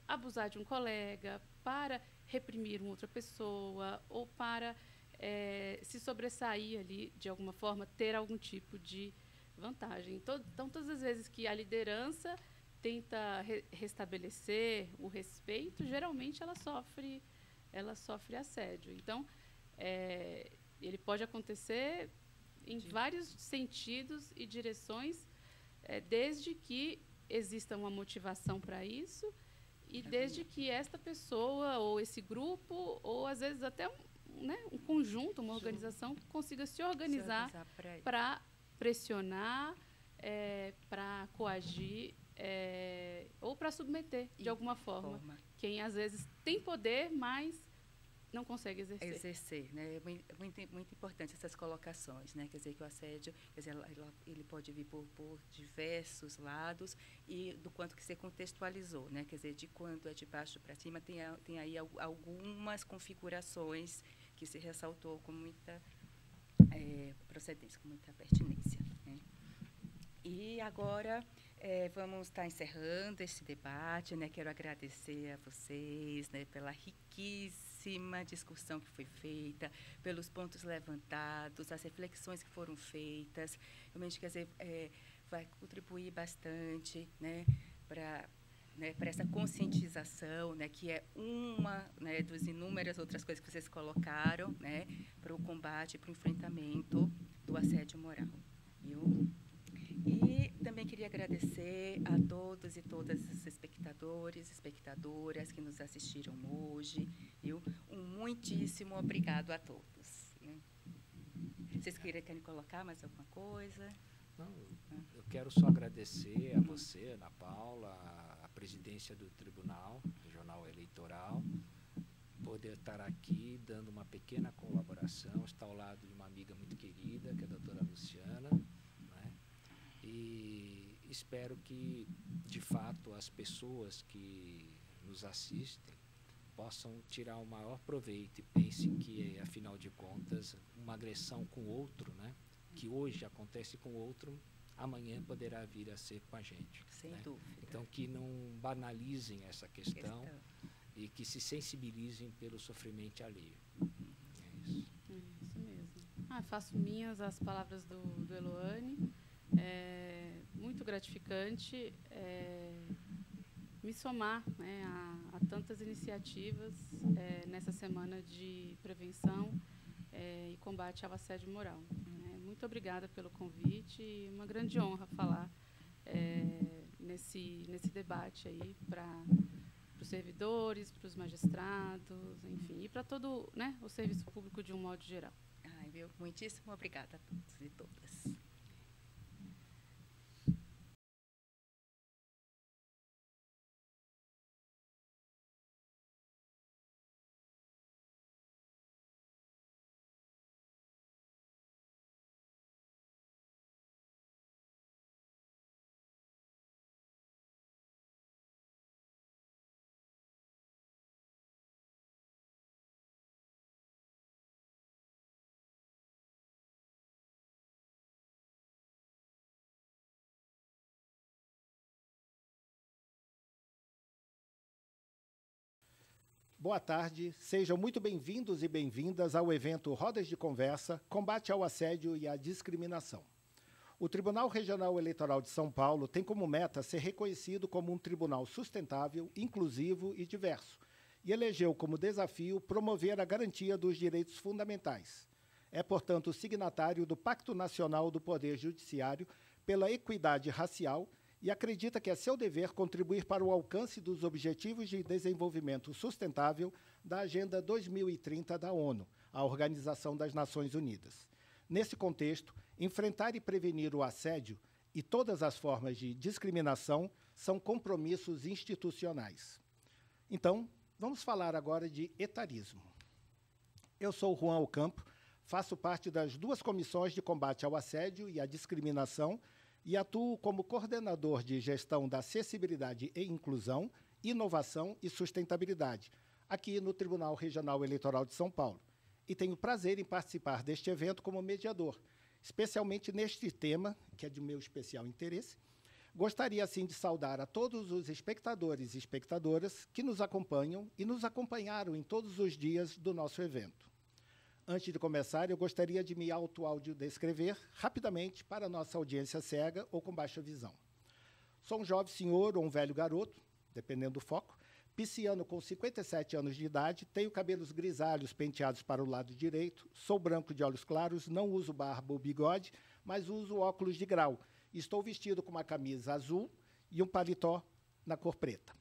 abusar de um colega, para reprimir uma outra pessoa ou para se sobressair ali, de alguma forma, ter algum tipo de vantagem. Então, todas as vezes que a liderança tenta restabelecer o respeito, geralmente ela sofre assédio. Então, ele pode acontecer em vários sentidos e direções, desde que exista uma motivação para isso e desde que esta pessoa ou esse grupo, ou às vezes até um conjunto, uma organização, consiga se organizar para pressionar, para coagir, ou para submeter, de alguma forma, quem às vezes tem poder, mas não consegue exercer. Né? É muito importante essas colocações, né? Quer dizer, que o assédio, quer dizer, ele pode vir por diversos lados e do quanto que você contextualizou, né? Quer dizer, de quando é de baixo para cima, tem aí algumas configurações que se ressaltou com muita procedência, com muita pertinência, né? E agora vamos estar encerrando esse debate, né? Quero agradecer a vocês, né, pela riquíssima discussão que foi feita, pelos pontos levantados, as reflexões que foram feitas. Realmente, quer dizer, vai contribuir bastante, né, para essa conscientização, né, que é uma, né, das inúmeras outras coisas que vocês colocaram, né, para o combate, para o enfrentamento do assédio moral. E também queria agradecer a todos e todas os espectadores, espectadoras que nos assistiram hoje. Um muitíssimo obrigado a todos. Né? Vocês querem colocar mais alguma coisa? Não, eu quero só agradecer a você, Ana Paula, a presidência do Tribunal Regional Eleitoral, poder estar aqui dando uma pequena colaboração, estar ao lado de uma amiga muito querida, que é a doutora Luciana, né? E espero que, de fato, as pessoas que nos assistem possam tirar o maior proveito e pensem que, afinal de contas, uma agressão com o outro, né, que hoje acontece com o outro, amanhã poderá vir a ser com a gente. Sem né? dúvida. Então, que não banalizem essa questão e que se sensibilizem pelo sofrimento alheio. É isso. Isso mesmo. Faço minhas as palavras do Eloane. Muito gratificante me somar, né, a tantas iniciativas nessa semana de prevenção e combate ao assédio moral. Muito obrigada pelo convite e uma grande honra falar nesse debate aí para os servidores, para os magistrados, enfim, e para todo, né, o serviço público de um modo geral. Muitíssimo obrigada a todos e todas. Boa tarde, sejam muito bem-vindos e bem-vindas ao evento Rodas de Conversa, Combate ao Assédio e à Discriminação. O Tribunal Regional Eleitoral de São Paulo tem como meta ser reconhecido como um tribunal sustentável, inclusivo e diverso, e elegeu como desafio promover a garantia dos direitos fundamentais. É, portanto, signatário do Pacto Nacional do Poder Judiciário pela Equidade Racial e acredita que é seu dever contribuir para o alcance dos Objetivos de Desenvolvimento Sustentável da Agenda 2030 da ONU, a Organização das Nações Unidas. Nesse contexto, enfrentar e prevenir o assédio e todas as formas de discriminação são compromissos institucionais. Então, vamos falar agora de etarismo. Eu sou Juan Ocampo, faço parte das 2 comissões de combate ao assédio e à discriminação e atuo como coordenador de gestão da acessibilidade e inclusão, inovação e sustentabilidade, aqui no Tribunal Regional Eleitoral de São Paulo. E tenho prazer em participar deste evento como mediador, especialmente neste tema, que é de meu especial interesse. Gostaria, assim, de saudar a todos os espectadores e espectadoras que nos acompanham e nos acompanharam em todos os dias do nosso evento. Antes de começar, eu gostaria de me auto-audiodescrever rapidamente para a nossa audiência cega ou com baixa visão. Sou um jovem senhor ou um velho garoto, dependendo do foco, pisciano com 57 anos de idade, tenho cabelos grisalhos penteados para o lado direito, sou branco de olhos claros, não uso barba ou bigode, mas uso óculos de grau. Estou vestido com uma camisa azul e um paletó na cor preta.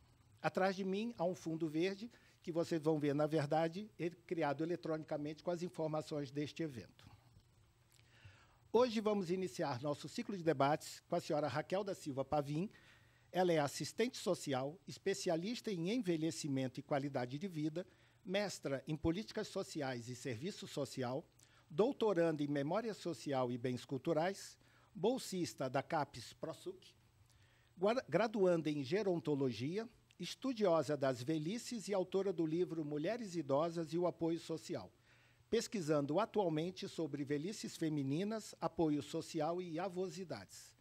Atrás de mim há um fundo verde, que vocês vão ver, na verdade, criado eletronicamente com as informações deste evento. Hoje vamos iniciar nosso ciclo de debates com a senhora Raquel da Silva Pavim. Ela é assistente social, especialista em envelhecimento e qualidade de vida, mestra em políticas sociais e serviço social, doutoranda em memória social e bens culturais, bolsista da CAPES ProSuc, graduanda em gerontologia, estudiosa das velhices e autora do livro Mulheres Idosas e o Apoio Social, pesquisando atualmente sobre velhices femininas, apoio social e avosidades.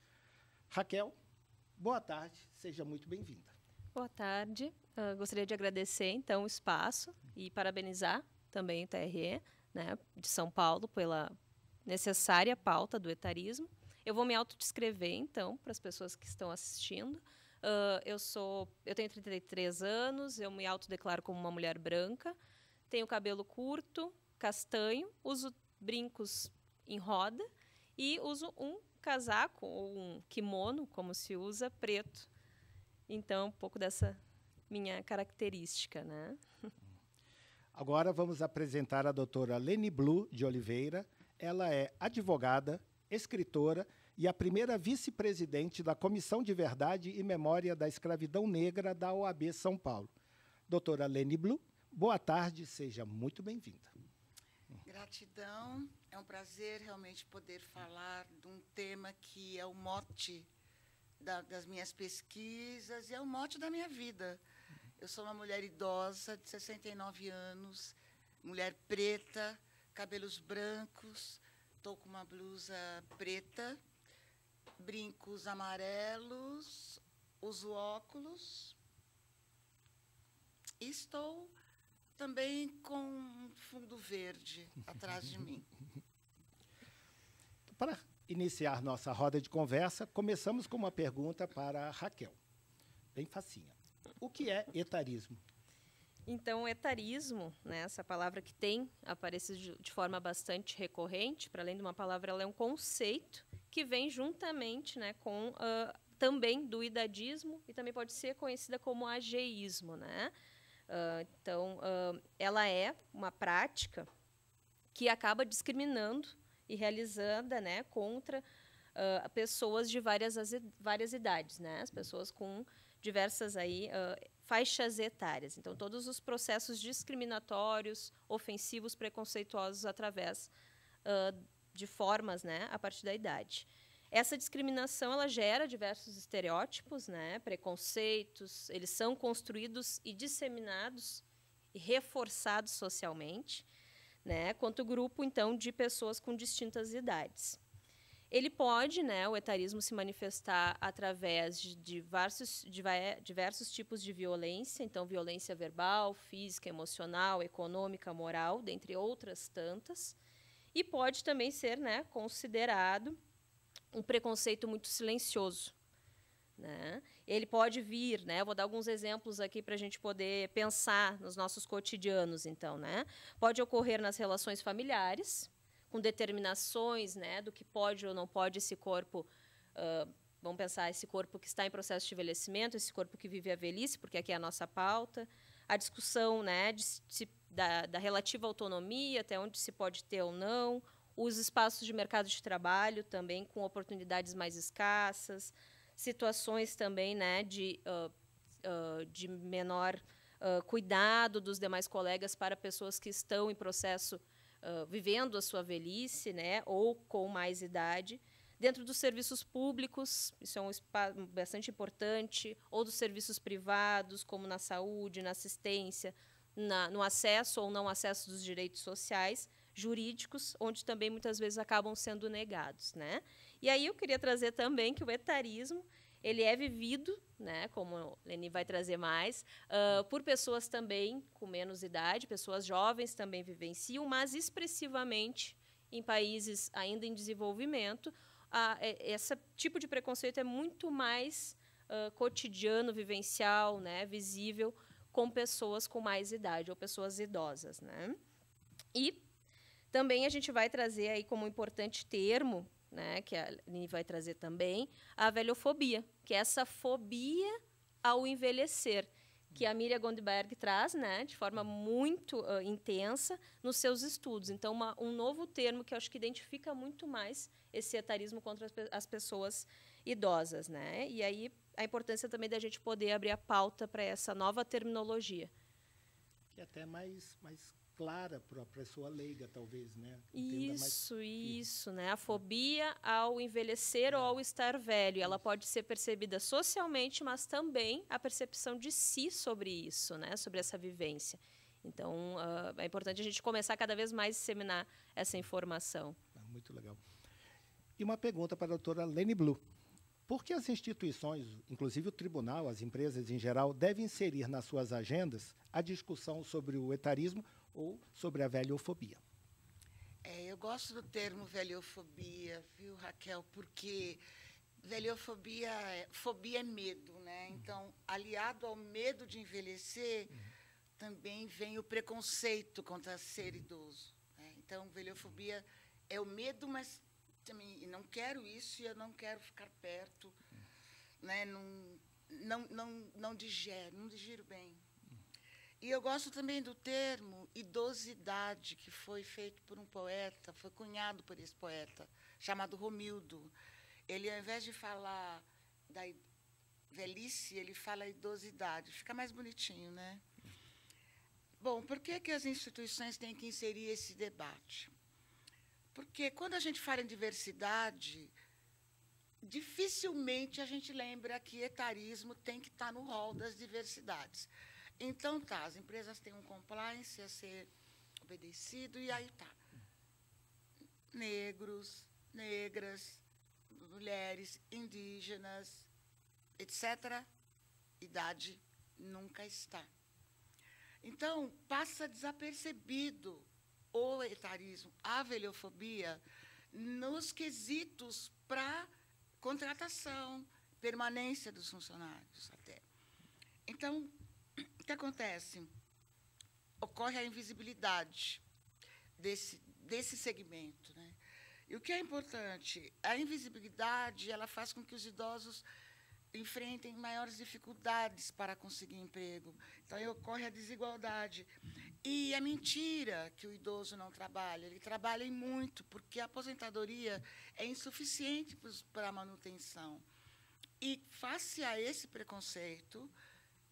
Raquel, boa tarde, seja muito bem-vinda. Boa tarde. Gostaria de agradecer, então, o espaço e parabenizar também o TRE, né, de São Paulo, pela necessária pauta do etarismo. Eu vou me autodescrever, então, para as pessoas que estão assistindo. Eu tenho 33 anos, eu me autodeclaro como uma mulher branca, tenho cabelo curto, castanho, uso brincos em roda e uso um casaco ou um kimono, como se usa, preto. Então, um pouco dessa minha característica, né? Agora vamos apresentar a doutora Leni Blu de Oliveira. Ela é advogada, escritora e a primeira vice-presidente da Comissão de Verdade e Memória da Escravidão Negra da OAB São Paulo. Doutora Leni Blu, boa tarde, seja muito bem-vinda. Gratidão, é um prazer realmente poder falar de um tema que é o mote das minhas pesquisas e é o mote da minha vida. Eu sou uma mulher idosa de 69 anos, mulher preta, cabelos brancos, estou com uma blusa preta, brincos amarelos, uso óculos e estou também com um fundo verde atrás de mim. Para iniciar nossa roda de conversa, começamos com uma pergunta para a Raquel. Bem facinha. O que é etarismo? Então, etarismo, né, essa palavra que tem aparecido de forma bastante recorrente, para além de uma palavra, ela é um conceito que vem juntamente, né, com também do idadismo e também pode ser conhecida como ageísmo, né? Ela é uma prática que acaba discriminando e realizada, né, contra pessoas de várias idades, né? As pessoas com diversas aí, faixas etárias. Então, todos os processos discriminatórios, ofensivos, preconceituosos através de formas, né, a partir da idade. Essa discriminação ela gera diversos estereótipos, né, preconceitos, eles são construídos e disseminados e reforçados socialmente, né, quanto grupo, então, de pessoas com distintas idades. Ele pode, né, o etarismo, se manifestar através de diversos tipos de violência, então, violência verbal, física, emocional, econômica, moral, dentre outras tantas, e pode também ser, né, considerado um preconceito muito silencioso, né? Ele pode vir, né? Eu vou dar alguns exemplos aqui para a gente poder pensar nos nossos cotidianos, então, né? Pode ocorrer nas relações familiares, com determinações, né, do que pode ou não pode esse corpo. Vamos pensar esse corpo que está em processo de envelhecimento, esse corpo que vive a velhice, porque aqui é a nossa pauta. A discussão, né, da relativa autonomia, até onde se pode ter ou não. Os espaços de mercado de trabalho também com oportunidades mais escassas, situações também, né, de menor cuidado dos demais colegas para pessoas que estão em processo vivendo a sua velhice, né, ou com mais idade, dentro dos serviços públicos, isso é um espaço bastante importante, ou dos serviços privados, como na saúde, na assistência, no acesso ou não acesso dos direitos sociais, jurídicos, onde também muitas vezes acabam sendo negados, né? E aí eu queria trazer também que o etarismo ele é vivido, né, como a Leni vai trazer mais, por pessoas também com menos idade, pessoas jovens também vivenciam, mas expressivamente em países ainda em desenvolvimento, esse tipo de preconceito é muito mais cotidiano, vivencial, né, visível, com pessoas com mais idade ou pessoas idosas, né? E também a gente vai trazer aí como importante termo, né, que a Aline vai trazer também, a velhofobia, que é essa fobia ao envelhecer, que a Miriam Goldberg traz, né, de forma muito intensa nos seus estudos. Então, um novo termo que eu acho que identifica muito mais esse etarismo contra as pessoas idosas, né? E aí a importância também da gente poder abrir a pauta para essa nova terminologia. Que é até mais clara para a pessoa leiga, talvez, né? Isso, né? A fobia ao envelhecer ou ao estar velho. Ela pode ser percebida socialmente, mas também a percepção de si sobre isso, né? Sobre essa vivência. Então, é importante a gente começar cada vez mais a disseminar essa informação. Muito legal. E uma pergunta para a doutora Leni Blue. Por que as instituições, inclusive o tribunal, as empresas em geral, devem inserir nas suas agendas a discussão sobre o etarismo ou sobre a velhofobia? Eu gosto do termo velhofobia, viu, Raquel? Porque fobia é medo, né? Então, aliado ao medo de envelhecer, também vem o preconceito contra ser idoso, né? Então, velhofobia é o medo, mas também não quero isso e eu não quero ficar perto, né? Não digiro bem. E eu gosto também do termo idosidade, que foi feito por um poeta, foi cunhado por esse poeta, chamado Romildo. Ele, ao invés de falar da velhice, ele fala idosidade. Fica mais bonitinho, né? Bom, por que as instituições têm que inserir esse debate? Porque quando a gente fala em diversidade, dificilmente a gente lembra que etarismo tem que estar no rol das diversidades. Então, as empresas têm um compliance a ser obedecido, e aí negros, negras, mulheres, indígenas, etc., idade nunca está. Então, passa desapercebido o etarismo, a velhofobia, nos quesitos para contratação, permanência dos funcionários até. Então, o que acontece? Ocorre a invisibilidade desse segmento, né? E o que é importante? A invisibilidade ela faz com que os idosos enfrentem maiores dificuldades para conseguir emprego. Então, aí ocorre a desigualdade. E a mentira que o idoso não trabalha. Ele trabalha e muito, porque a aposentadoria é insuficiente para a manutenção. E, face a esse preconceito,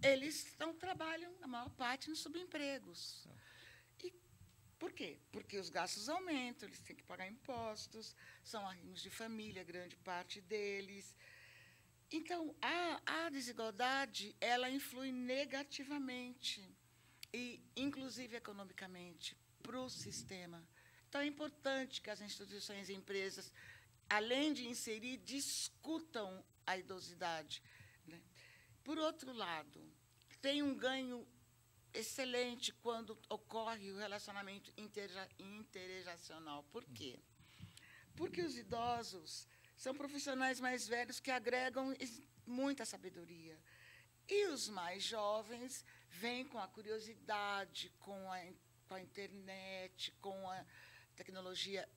eles não trabalham, a maior parte, nos subempregos. E por quê? Porque os gastos aumentam, eles têm que pagar impostos, são arrimos de família, grande parte deles. Então, a desigualdade ela influi negativamente, e inclusive economicamente, para o sistema. Então, é importante que as instituições e empresas, além de inserir, discutam a idosidade, né? Por outro lado, tem um ganho excelente quando ocorre o relacionamento intergeracional. Por quê? Porque os idosos são profissionais mais velhos que agregam muita sabedoria. E os mais jovens vêm com a curiosidade, com a internet, com a tecnologia.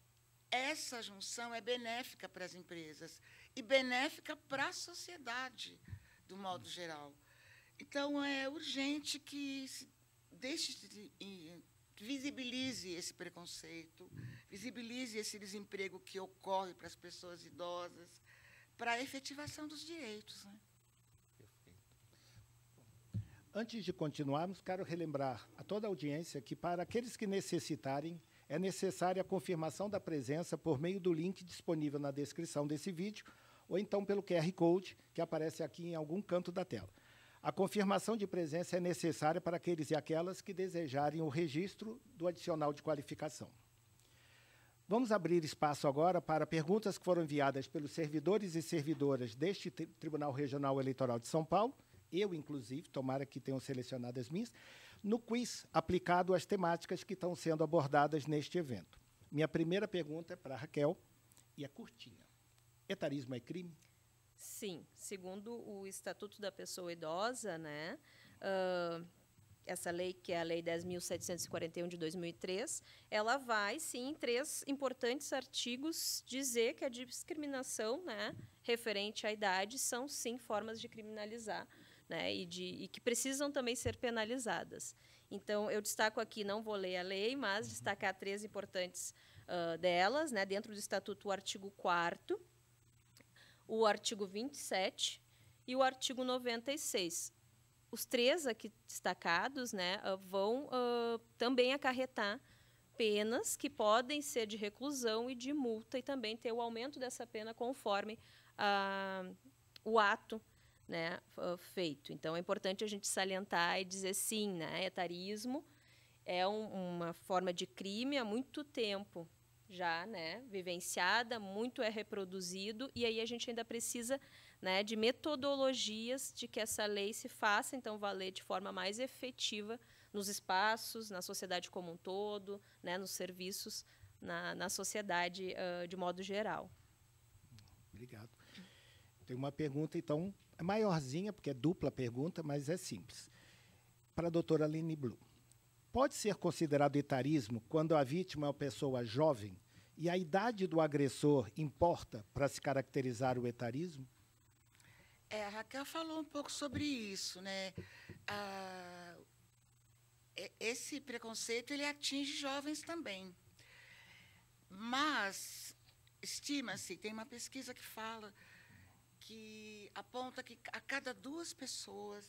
Essa junção é benéfica para as empresas e benéfica para a sociedade, do modo geral. Então, é urgente que visibilize esse preconceito, visibilize esse desemprego que ocorre para as pessoas idosas, para a efetivação dos direitos, né? Perfeito. Antes de continuarmos, quero relembrar a toda a audiência que, para aqueles que necessitarem, é necessária a confirmação da presença por meio do link disponível na descrição desse vídeo ou então pelo QR Code que aparece aqui em algum canto da tela. A confirmação de presença é necessária para aqueles e aquelas que desejarem o registro do adicional de qualificação. Vamos abrir espaço agora para perguntas que foram enviadas pelos servidores e servidoras deste Tribunal Regional Eleitoral de São Paulo, eu, inclusive, tomara que tenham selecionado as minhas, no quiz aplicado às temáticas que estão sendo abordadas neste evento. Minha primeira pergunta é para a Raquel, e é curtinha. Etarismo é crime? Sim, segundo o Estatuto da Pessoa Idosa, né, essa lei, que é a Lei 10.741 de 2003, ela vai, sim, em 3 importantes artigos, dizer que a discriminação, né, referente à idade são, sim, formas de criminalizar, né, e que precisam também ser penalizadas. Então, eu destaco aqui, não vou ler a lei, mas destacar 3 importantes delas, né, dentro do Estatuto, o artigo 4º, o artigo 27 e o artigo 96. Os 3 aqui destacados, né, vão também acarretar penas que podem ser de reclusão e de multa, e também ter o aumento dessa pena conforme o ato, né, feito. Então, é importante a gente salientar e dizer sim, né, etarismo é uma forma de crime há muito tempo já, né, vivenciada, muito é reproduzido, e aí a gente ainda precisa, né, de metodologias de que essa lei se faça, então, valer de forma mais efetiva nos espaços, na sociedade como um todo, né, nos serviços, na sociedade de modo geral. Obrigado. Tem uma pergunta, então, é maiorzinha, porque é dupla pergunta, mas é simples. Para a doutora Aline Blum. Pode ser considerado etarismo quando a vítima é uma pessoa jovem e a idade do agressor importa para se caracterizar o etarismo? A Raquel falou um pouco sobre isso, né? Esse preconceito ele atinge jovens também. Mas estima-se, tem uma pesquisa que fala, que aponta que a cada 2 pessoas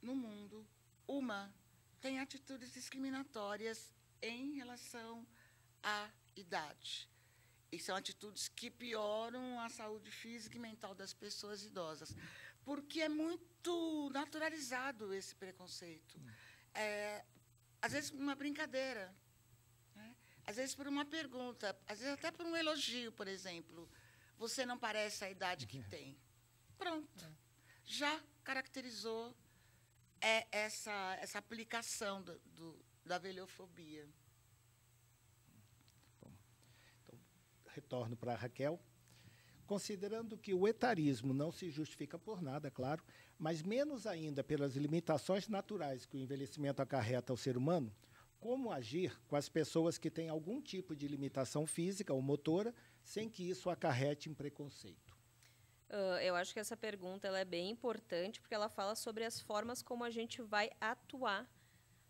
no mundo, uma tem atitudes discriminatórias em relação à idade. E são atitudes que pioram a saúde física e mental das pessoas idosas. Porque é muito naturalizado esse preconceito. Às vezes, por uma brincadeira, né? Às vezes, por uma pergunta, às vezes, até por um elogio, por exemplo. Você não parece a idade que tem. Pronto. Já caracterizou essa aplicação da velhofobia. Bom, então, retorno para a Raquel. Considerando que o etarismo não se justifica por nada, claro, mas menos ainda pelas limitações naturais que o envelhecimento acarreta ao ser humano, como agir com as pessoas que têm algum tipo de limitação física ou motora, sem que isso acarrete em preconceito? Eu acho que essa pergunta ela é bem importante, porque ela fala sobre as formas como a gente vai atuar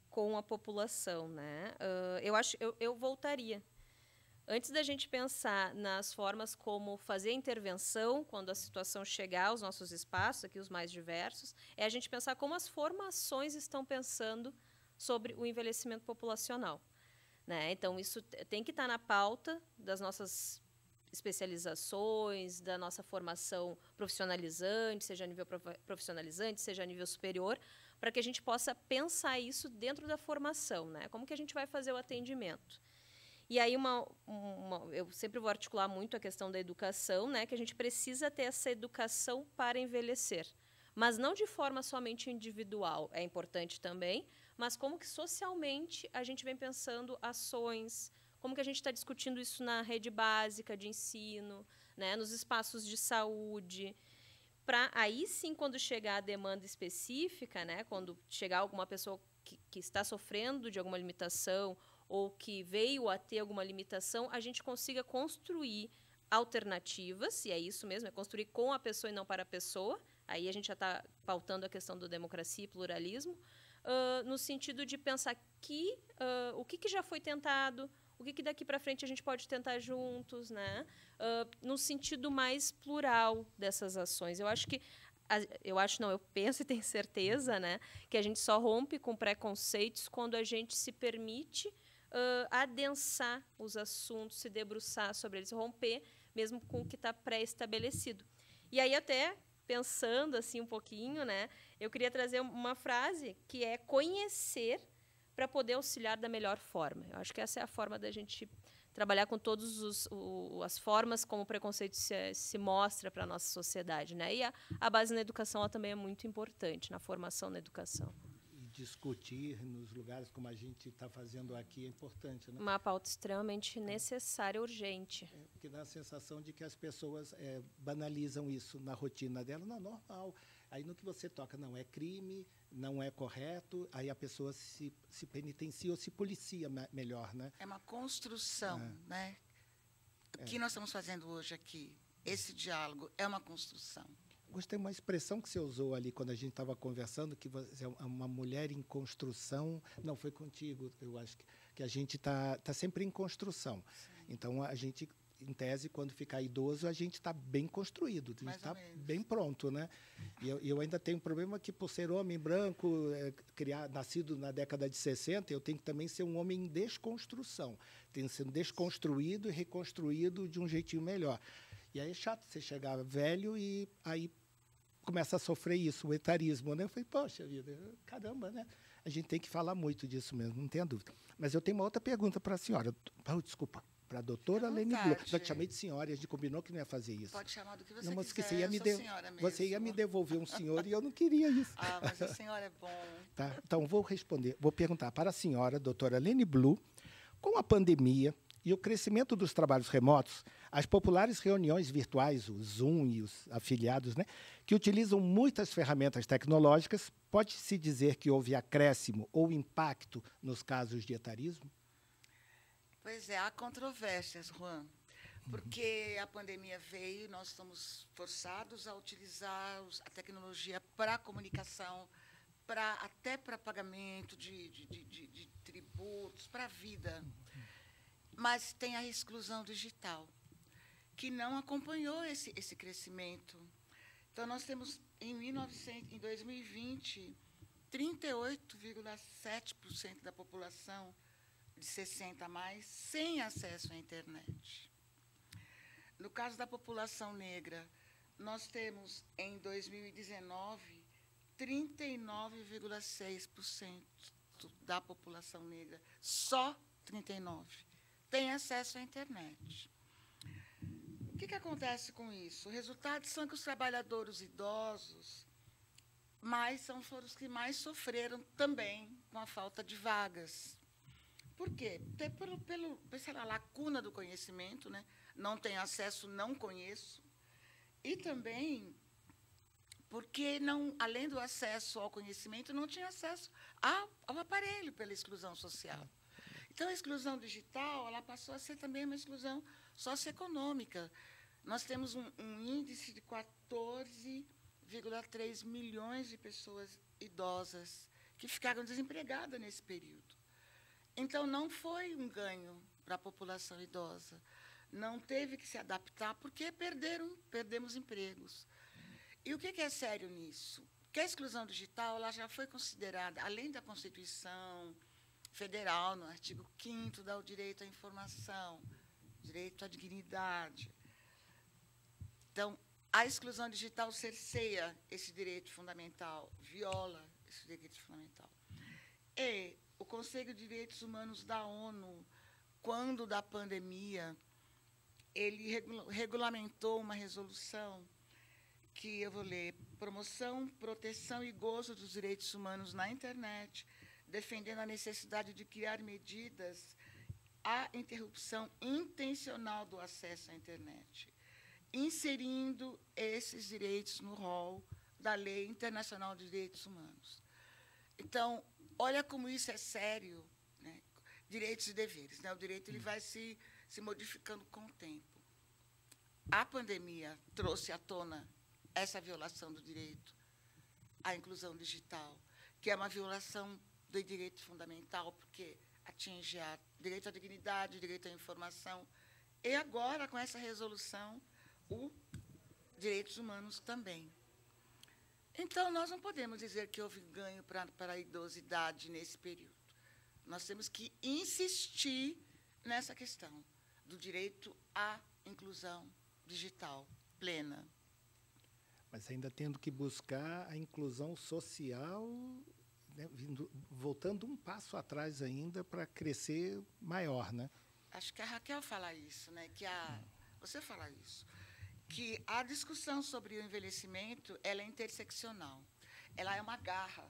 com a população, né? Eu voltaria. Antes da gente pensar nas formas como fazer intervenção quando a situação chegar aos nossos espaços, aqui os mais diversos, é a gente pensar como as formações estão pensando sobre o envelhecimento populacional, né? Então, isso tem que estar na pauta das nossas especializações, da nossa formação profissionalizante, seja a nível profissionalizante, seja a nível superior, para que a gente possa pensar isso dentro da formação, né? Como que a gente vai fazer o atendimento? E aí eu sempre vou articular muito a questão da educação, né? Que a gente precisa ter essa educação para envelhecer, mas não de forma somente individual, é importante também, mas como que socialmente a gente vem pensando ações, como que a gente está discutindo isso na rede básica de ensino, né, nos espaços de saúde, para aí sim, quando chegar a demanda específica, né, quando chegar alguma pessoa que está sofrendo de alguma limitação ou que veio a ter alguma limitação, a gente consiga construir alternativas, e é isso mesmo, é construir com a pessoa e não para a pessoa, aí a gente já está pautando a questão da democracia e pluralismo, no sentido de pensar o que já foi tentado, o que daqui para frente a gente pode tentar juntos, né? No sentido mais plural dessas ações. Eu penso e tenho certeza, né, que a gente só rompe com preconceitos quando a gente se permite adensar os assuntos, se debruçar sobre eles, romper mesmo com o que está pré-estabelecido. E aí, até pensando assim um pouquinho, né, eu queria trazer uma frase que é conhecer para poder auxiliar da melhor forma. Eu acho que essa é a forma da gente trabalhar com todas as formas como o preconceito se mostra para a nossa sociedade, né? E a base na educação ela também é muito importante, na formação na educação. E discutir nos lugares como a gente está fazendo aqui é importante, né? Uma pauta extremamente necessária, urgente. Porque dá a sensação de que as pessoas banalizam isso na rotina dela, não, normal. Aí no que você toca, não é crime, não é correto, aí a pessoa se penitencia ou se policia melhor, né? É uma construção, né? O que nós estamos fazendo hoje aqui, esse diálogo, é uma construção. Gostei de uma expressão que você usou ali quando a gente estava conversando, que você é uma mulher em construção. Não, foi contigo, eu acho que a gente está sempre em construção. Sim. Então, a gente, em tese, quando ficar idoso, a gente está bem construído, a gente está bem pronto, né? E eu ainda tenho um problema que, por ser homem branco, nascido na década de 60, eu tenho que também ser um homem em desconstrução. Tenho que ser desconstruído e reconstruído de um jeitinho melhor. E aí é chato você chegar velho e aí começa a sofrer isso, o etarismo, né? Eu falei, poxa vida, caramba, né? A gente tem que falar muito disso mesmo, não tenha dúvida. Mas eu tenho uma outra pergunta para a senhora. Desculpa, para a doutora Lene Blu. Eu te chamei de senhora, a gente combinou que não ia fazer isso. Pode chamar do que você não, mas quiser, você ia senhora mesmo. Você ia me devolver um senhor e eu não queria isso. Ah, mas a senhora é bom. Tá, então, vou perguntar para a senhora, doutora Lene Blu, com a pandemia e o crescimento dos trabalhos remotos, as populares reuniões virtuais, o Zoom e os afiliados, né, que utilizam muitas ferramentas tecnológicas, pode-se dizer que houve acréscimo ou impacto nos casos de etarismo? Pois é, há controvérsias, Juan, porque a pandemia veio e nós estamos forçados a utilizar a tecnologia para a comunicação, até para pagamento de tributos, para a vida. Mas tem a exclusão digital, que não acompanhou esse crescimento. Então, nós temos, em 2020, 38,7% da população de 60 a mais sem acesso à internet. No caso da população negra, nós temos, em 2019, 39,6% da população negra, só 39%, tem acesso à internet. O que acontece com isso? O resultado são que os trabalhadores idosos foram os que mais sofreram também com a falta de vagas. Por quê? Pela lacuna do conhecimento, né? Não tenho acesso, não conheço. E também porque, além do acesso ao conhecimento, não tinha acesso ao aparelho pela exclusão social. Então, a exclusão digital ela passou a ser também uma exclusão socioeconômica. Nós temos um índice de 14,3 milhões de pessoas idosas que ficaram desempregadas nesse período. Então, não foi um ganho para a população idosa. Não teve que se adaptar porque perdemos empregos. E o que é sério nisso? Que a exclusão digital ela já foi considerada, além da Constituição Federal, no artigo 5º, dá o direito à informação, direito à dignidade. Então, a exclusão digital cerceia esse direito fundamental, viola esse direito fundamental. E o Conselho de Direitos Humanos da ONU, quando da pandemia, ele regulamentou uma resolução que eu vou ler: promoção, proteção e gozo dos direitos humanos na internet, defendendo a necessidade de criar medidas à interrupção intencional do acesso à internet, inserindo esses direitos no rol da Lei Internacional de Direitos Humanos. Então, olha como isso é sério, né? Direitos e deveres, né? O direito ele vai se modificando com o tempo. A pandemia trouxe à tona essa violação do direito à inclusão digital, que é uma violação do direito fundamental, porque atinge o direito à dignidade, o direito à informação, e agora, com essa resolução, os direitos humanos também. Então, nós não podemos dizer que houve ganho para a idosidade nesse período. Nós temos que insistir nessa questão do direito à inclusão digital plena. Mas ainda tendo que buscar a inclusão social, né, voltando um passo atrás ainda para crescer maior, né? Acho que a Raquel fala isso, né? Você fala isso, que a discussão sobre o envelhecimento ela é interseccional. Ela é uma garra.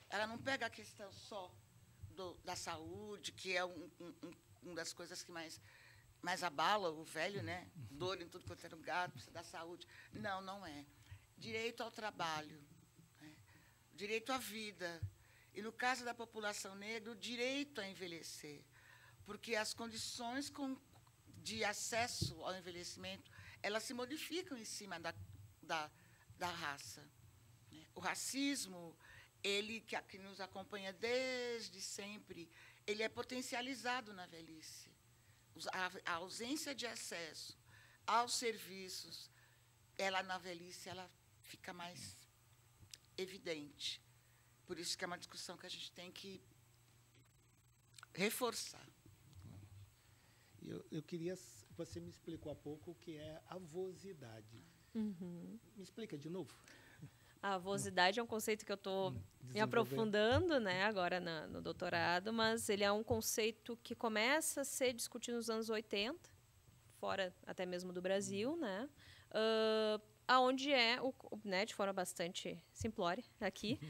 Ela não pega a questão só da saúde, que é uma das coisas que mais abala o velho, né? Dor em tudo quanto é lugar, precisa da saúde. Não, não é. Direito ao trabalho, né? Direito à vida. E, no caso da população negra, o direito a envelhecer. Porque as condições de acesso ao envelhecimento, elas se modificam em cima da raça, né? O racismo, ele que nos acompanha desde sempre, ele é potencializado na velhice. A ausência de acesso aos serviços, ela na velhice, ela fica mais evidente. Por isso que é uma discussão que a gente tem que reforçar. Eu queria... Você me explicou há pouco o que é avosidade. Uhum. Me explica de novo. A avosidade é um conceito que eu estou me aprofundando, né, agora no doutorado, mas ele é um conceito que começa a ser discutido nos anos 80, fora até mesmo do Brasil, né, aonde né, de forma bastante simplória aqui,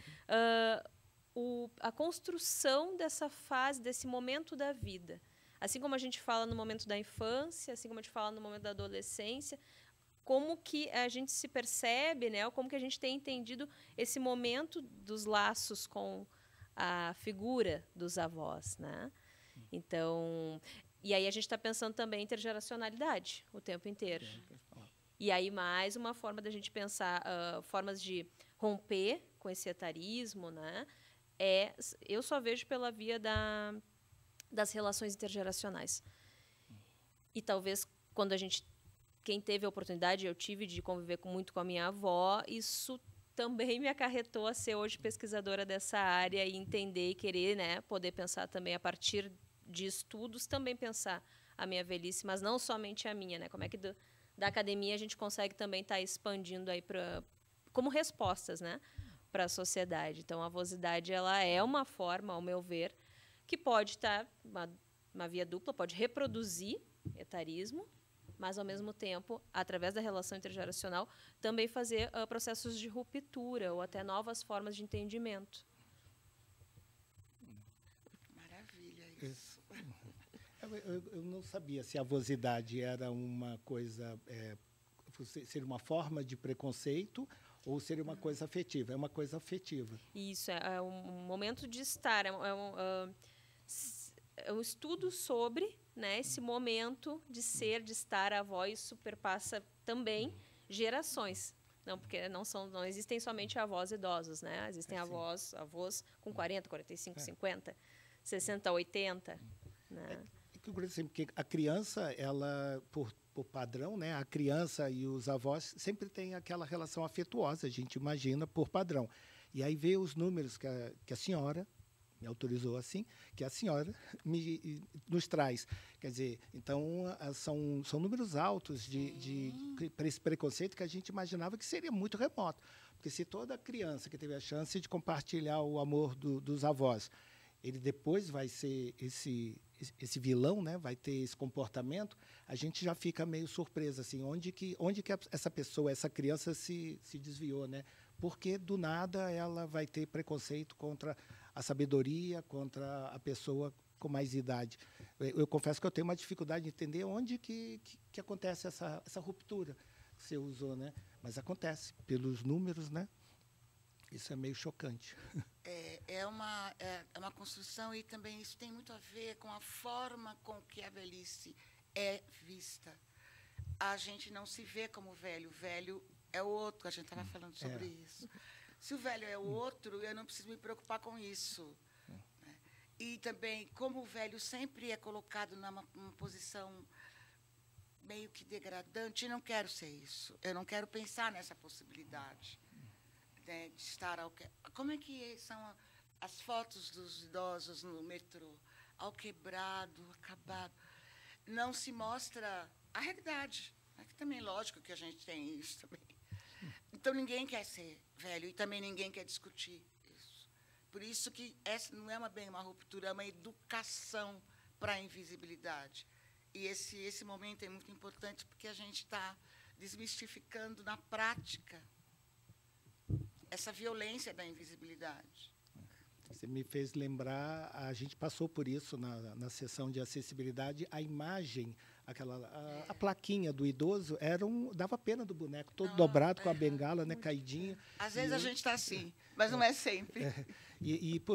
a construção dessa fase, desse momento da vida. Assim como a gente fala no momento da infância, assim como a gente fala no momento da adolescência, como que a gente se percebe, né, ou como que a gente tem entendido esse momento dos laços com a figura dos avós, né? Então, e aí a gente está pensando também em intergeracionalidade o tempo inteiro. E aí mais uma forma da gente pensar formas de romper com esse etarismo, né? Eu só vejo pela via das relações intergeracionais. E talvez quando quem teve a oportunidade, eu tive de conviver muito com a minha avó, isso também me acarretou a ser hoje pesquisadora dessa área e entender e querer, né, poder pensar também a partir de estudos, também pensar a minha velhice, mas não somente a minha, né? Como é que da academia a gente consegue também estar expandindo aí como respostas, né, para a sociedade. Então, a avosidade ela é uma forma, ao meu ver, que pode estar uma via dupla, pode reproduzir etarismo, mas, ao mesmo tempo, através da relação intergeracional, também fazer processos de ruptura ou até novas formas de entendimento. Maravilha isso. Eu não sabia se a avosidade era uma coisa, seria uma forma de preconceito ou seria uma coisa afetiva. É uma coisa afetiva. Isso, é um momento de estar, é um estudo sobre, né, esse momento de ser, de estar. A avó, isso superpassa também gerações. Não, porque não existem somente avós idosos, né? Existem avós com 40, 45, 50, 60, 80, né? Porque a criança, ela, por padrão, né, a criança e os avós sempre têm aquela relação afetuosa, a gente imagina, por padrão. E aí vê os números que a senhora me autorizou assim, que a senhora nos traz. Quer dizer, então, são números altos para esse preconceito que a gente imaginava que seria muito remoto. Porque se toda criança que teve a chance de compartilhar o amor dos avós, ele depois vai ser esse vilão, né, vai ter esse comportamento, a gente já fica meio surpresa, assim, onde que essa pessoa, essa criança se desviou, né? Porque, do nada, ela vai ter preconceito contra a sabedoria, contra a pessoa com mais idade. Eu confesso que eu tenho uma dificuldade de entender onde que acontece essa ruptura que você usou, né? Mas acontece, pelos números, né? Isso é meio chocante. É uma construção e também isso tem muito a ver com a forma com que a velhice é vista. A gente não se vê como velho. O velho é o outro. A gente estava falando sobre isso. Se o velho é o outro, eu não preciso me preocupar com isso. Né? E também, como o velho sempre é colocado numa posição meio que degradante, eu não quero ser isso. Eu não quero pensar nessa possibilidade, de estar ao que... Como é que são as fotos dos idosos no metrô? ao quebrado, acabado. Não se mostra a realidade. É que também, lógico que a gente tem isso também. Então, ninguém quer ser velho e também ninguém quer discutir isso. Por isso que essa não é bem uma ruptura, é uma educação para a invisibilidade. E esse momento é muito importante porque a gente está desmistificando na prática essa violência da invisibilidade. Você me fez lembrar, a gente passou por isso na sessão de acessibilidade, a imagem, a plaquinha do idoso, dava pena do boneco, todo dobrado, com a bengala, né, caidinha. Às vezes a gente está assim, mas não é sempre.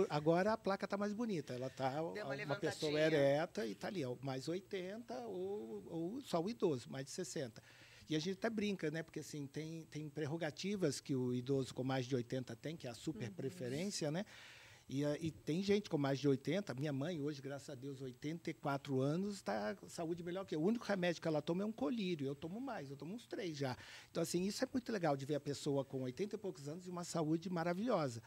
Agora a placa está mais bonita, ela está uma pessoa ereta e está ali, mais 80 ou só o idoso, mais de 60. E a gente até brinca, né? Porque assim, tem prerrogativas que o idoso com mais de 80 tem, que é a super preferência, né? E tem gente com mais de 80, minha mãe hoje, graças a Deus, 84 anos, está com saúde melhor que eu. O único remédio que ela toma é um colírio, eu tomo mais, eu tomo uns 3 já. Então, assim, isso é muito legal de ver a pessoa com 80 e poucos anos e uma saúde maravilhosa.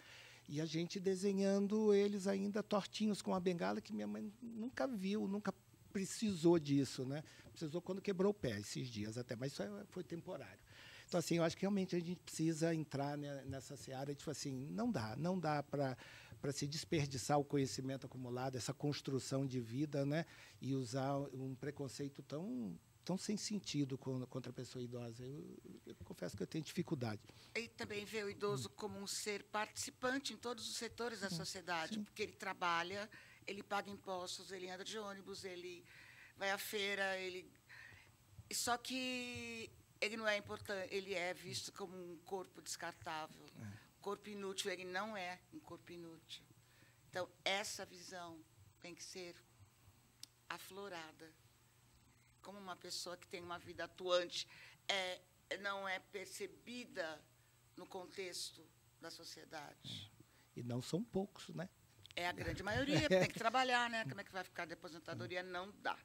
E a gente desenhando eles ainda tortinhos com a bengala, que minha mãe nunca viu, nunca precisou disso, né? Precisou quando quebrou o pé, esses dias até, mas isso foi temporário. Então, assim, eu acho que realmente a gente precisa entrar nessa seara, tipo assim, não dá para se desperdiçar o conhecimento acumulado, essa construção de vida, né? E usar um preconceito tão sem sentido contra a pessoa idosa. Eu confesso que eu tenho dificuldade. E também ver o idoso como um ser participante em todos os setores da sociedade, porque ele trabalha, ele paga impostos, ele anda de ônibus, ele vai à feira, só que ele não é importante, ele é visto como um corpo descartável. Corpo inútil, ele não é um corpo inútil. Então, essa visão tem que ser aflorada. Como uma pessoa que tem uma vida atuante não é percebida no contexto da sociedade. E não são poucos, né? É a grande maioria, tem que trabalhar, né? Como é que vai ficar de aposentadoria? Não dá.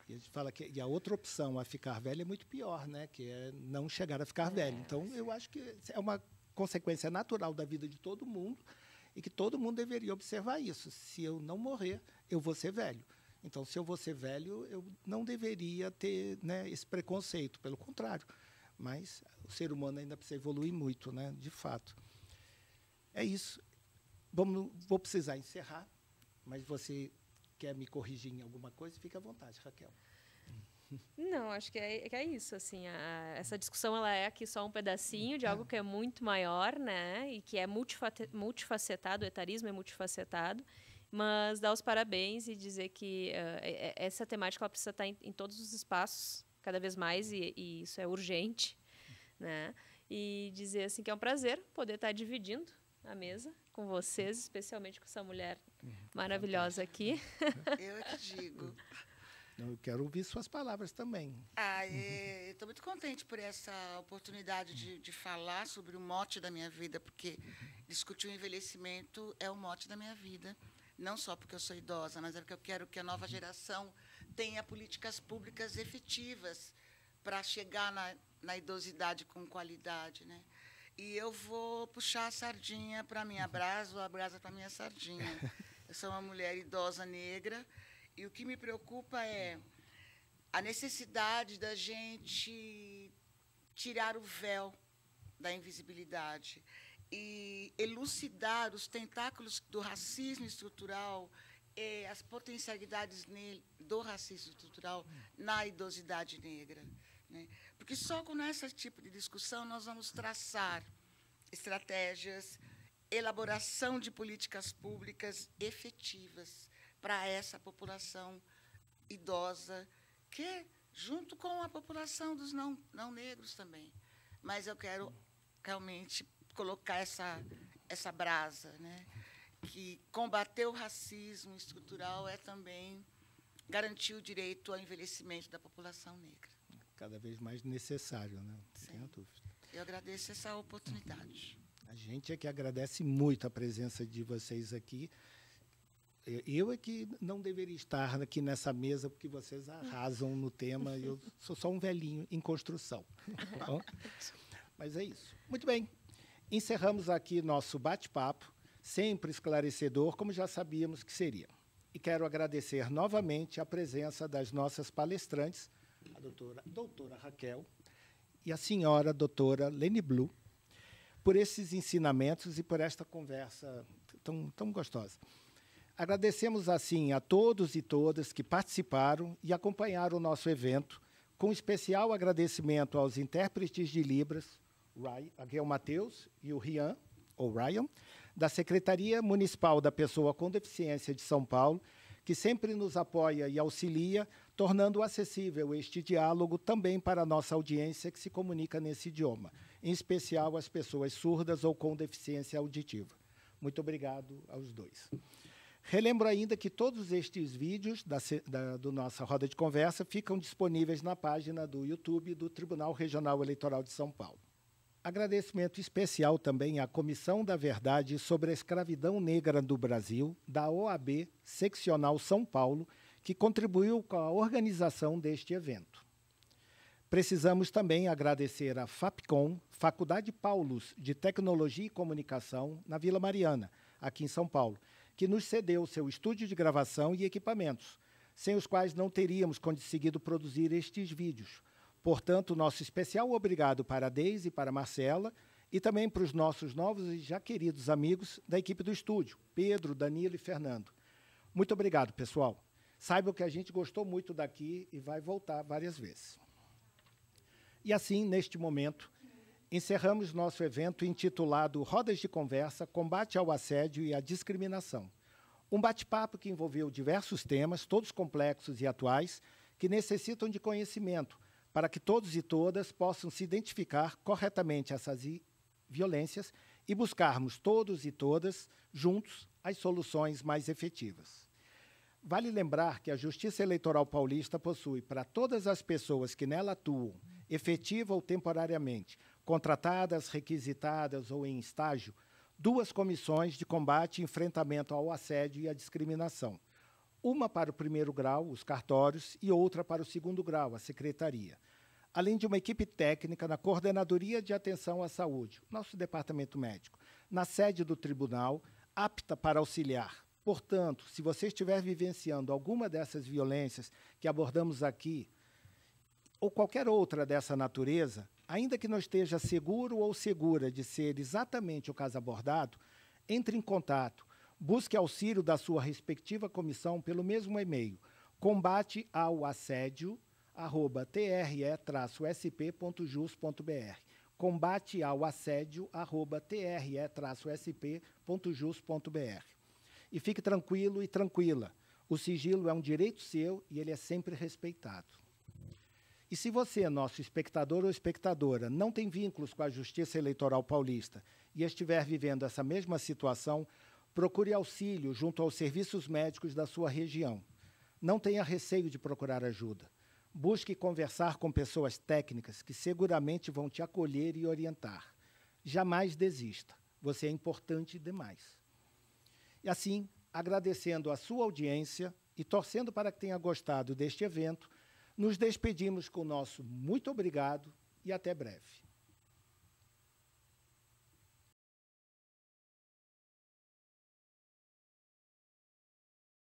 E a gente fala que a outra opção a ficar velho é muito pior, né? Que é não chegar a ficar velho. Então, eu acho que é uma consequência natural da vida de todo mundo e que todo mundo deveria observar isso. Se eu não morrer, eu vou ser velho. Então, se eu vou ser velho, eu não deveria ter, né, esse preconceito. Pelo contrário. Mas o ser humano ainda precisa evoluir muito, né? De fato. É isso. Vou precisar encerrar, mas você quer me corrigir em alguma coisa? Fique à vontade, Raquel. Não, acho que é isso, assim, essa discussão ela é aqui só um pedacinho de algo que é muito maior, né, e que é multifacetado, o etarismo é multifacetado, mas dar os parabéns e dizer que essa temática ela precisa estar em todos os espaços, cada vez mais, e isso é urgente, né, e dizer assim que é um prazer poder estar dividindo a mesa com vocês, especialmente com essa mulher maravilhosa aqui. Eu é que digo. Eu quero ouvir suas palavras também. Estou muito contente por essa oportunidade de falar sobre o mote da minha vida, porque discutir o envelhecimento é o mote da minha vida. Não só porque eu sou idosa, mas é porque eu quero que a nova geração tenha políticas públicas efetivas para chegar na idosidade com qualidade, né? E eu vou puxar a sardinha para a minha brasa ou a brasa para a minha sardinha. Eu sou uma mulher idosa negra, e o que me preocupa é a necessidade da gente tirar o véu da invisibilidade e elucidar os tentáculos do racismo estrutural e as potencialidades do racismo estrutural na idosidade negra, né? Porque só com esse tipo de discussão nós vamos traçar estratégias, elaboração de políticas públicas efetivas para essa população idosa, que junto com a população dos não negros também. Mas eu quero realmente colocar essa brasa, né? Que combater o racismo estrutural é também garantir o direito ao envelhecimento da população negra. Cada vez mais necessário, né? Não tenho dúvida. Eu agradeço essa oportunidade. A gente é que agradece muito a presença de vocês aqui. Eu é que não deveria estar aqui nessa mesa, porque vocês arrasam no tema. Eu sou só um velhinho em construção. Tá bom? Mas é isso. Muito bem. Encerramos aqui nosso bate-papo, sempre esclarecedor, como já sabíamos que seria. E quero agradecer novamente a presença das nossas palestrantes, a doutora Raquel e a senhora doutora Lene Blue, por esses ensinamentos e por esta conversa tão gostosa. Agradecemos, assim, a todos e todas que participaram e acompanharam o nosso evento, com especial agradecimento aos intérpretes de Libras, a Guel Mateus e o Ryan, da Secretaria Municipal da Pessoa com Deficiência de São Paulo, que sempre nos apoia e auxilia, tornando acessível este diálogo também para a nossa audiência que se comunica nesse idioma, em especial as pessoas surdas ou com deficiência auditiva. Muito obrigado aos dois. Relembro ainda que todos estes vídeos do nossa roda de conversa ficam disponíveis na página do YouTube do Tribunal Regional Eleitoral de São Paulo. Agradecimento especial também à Comissão da Verdade sobre a Escravidão Negra do Brasil, da OAB Seccional São Paulo, que contribuiu com a organização deste evento. Precisamos também agradecer à FAPCOM, Faculdade Paulus de Tecnologia e Comunicação, na Vila Mariana, aqui em São Paulo, que nos cedeu seu estúdio de gravação e equipamentos, sem os quais não teríamos conseguido produzir estes vídeos. Portanto, nosso especial obrigado para a Deise e para a Marcela, e também para os nossos novos e já queridos amigos da equipe do estúdio, Pedro, Danilo e Fernando. Muito obrigado, pessoal. Saibam que a gente gostou muito daqui e vai voltar várias vezes. E assim, neste momento, encerramos nosso evento intitulado Rodas de Conversa, Combate ao Assédio e à Discriminação. Um bate-papo que envolveu diversos temas, todos complexos e atuais, que necessitam de conhecimento, para que todos e todas possam se identificar corretamente essas violências e buscarmos todos e todas, juntos, as soluções mais efetivas. Vale lembrar que a Justiça Eleitoral Paulista possui, para todas as pessoas que nela atuam, efetiva ou temporariamente, contratadas, requisitadas ou em estágio, 2 comissões de combate e enfrentamento ao assédio e à discriminação. Uma para o 1º grau, os cartórios, e outra para o 2º grau, a secretaria. Além de uma equipe técnica na Coordenadoria de Atenção à Saúde, nosso departamento médico, na sede do tribunal, apta para auxiliar. Portanto, se você estiver vivenciando alguma dessas violências que abordamos aqui, ou qualquer outra dessa natureza, ainda que não esteja seguro ou segura de ser exatamente o caso abordado, entre em contato. Busque auxílio da sua respectiva comissão pelo mesmo e-mail, combateaoassédio@tre-sp.jus.br, combateaoassédio@tre-sp.jus.br. E fique tranquilo e tranquila, o sigilo é um direito seu e ele é sempre respeitado. E se você, nosso espectador ou espectadora, não tem vínculos com a Justiça Eleitoral Paulista e estiver vivendo essa mesma situação, procure auxílio junto aos serviços médicos da sua região. Não tenha receio de procurar ajuda. Busque conversar com pessoas técnicas que seguramente vão te acolher e orientar. Jamais desista. Você é importante demais. E assim, agradecendo a sua audiência e torcendo para que tenha gostado deste evento, nos despedimos com o nosso muito obrigado e até breve.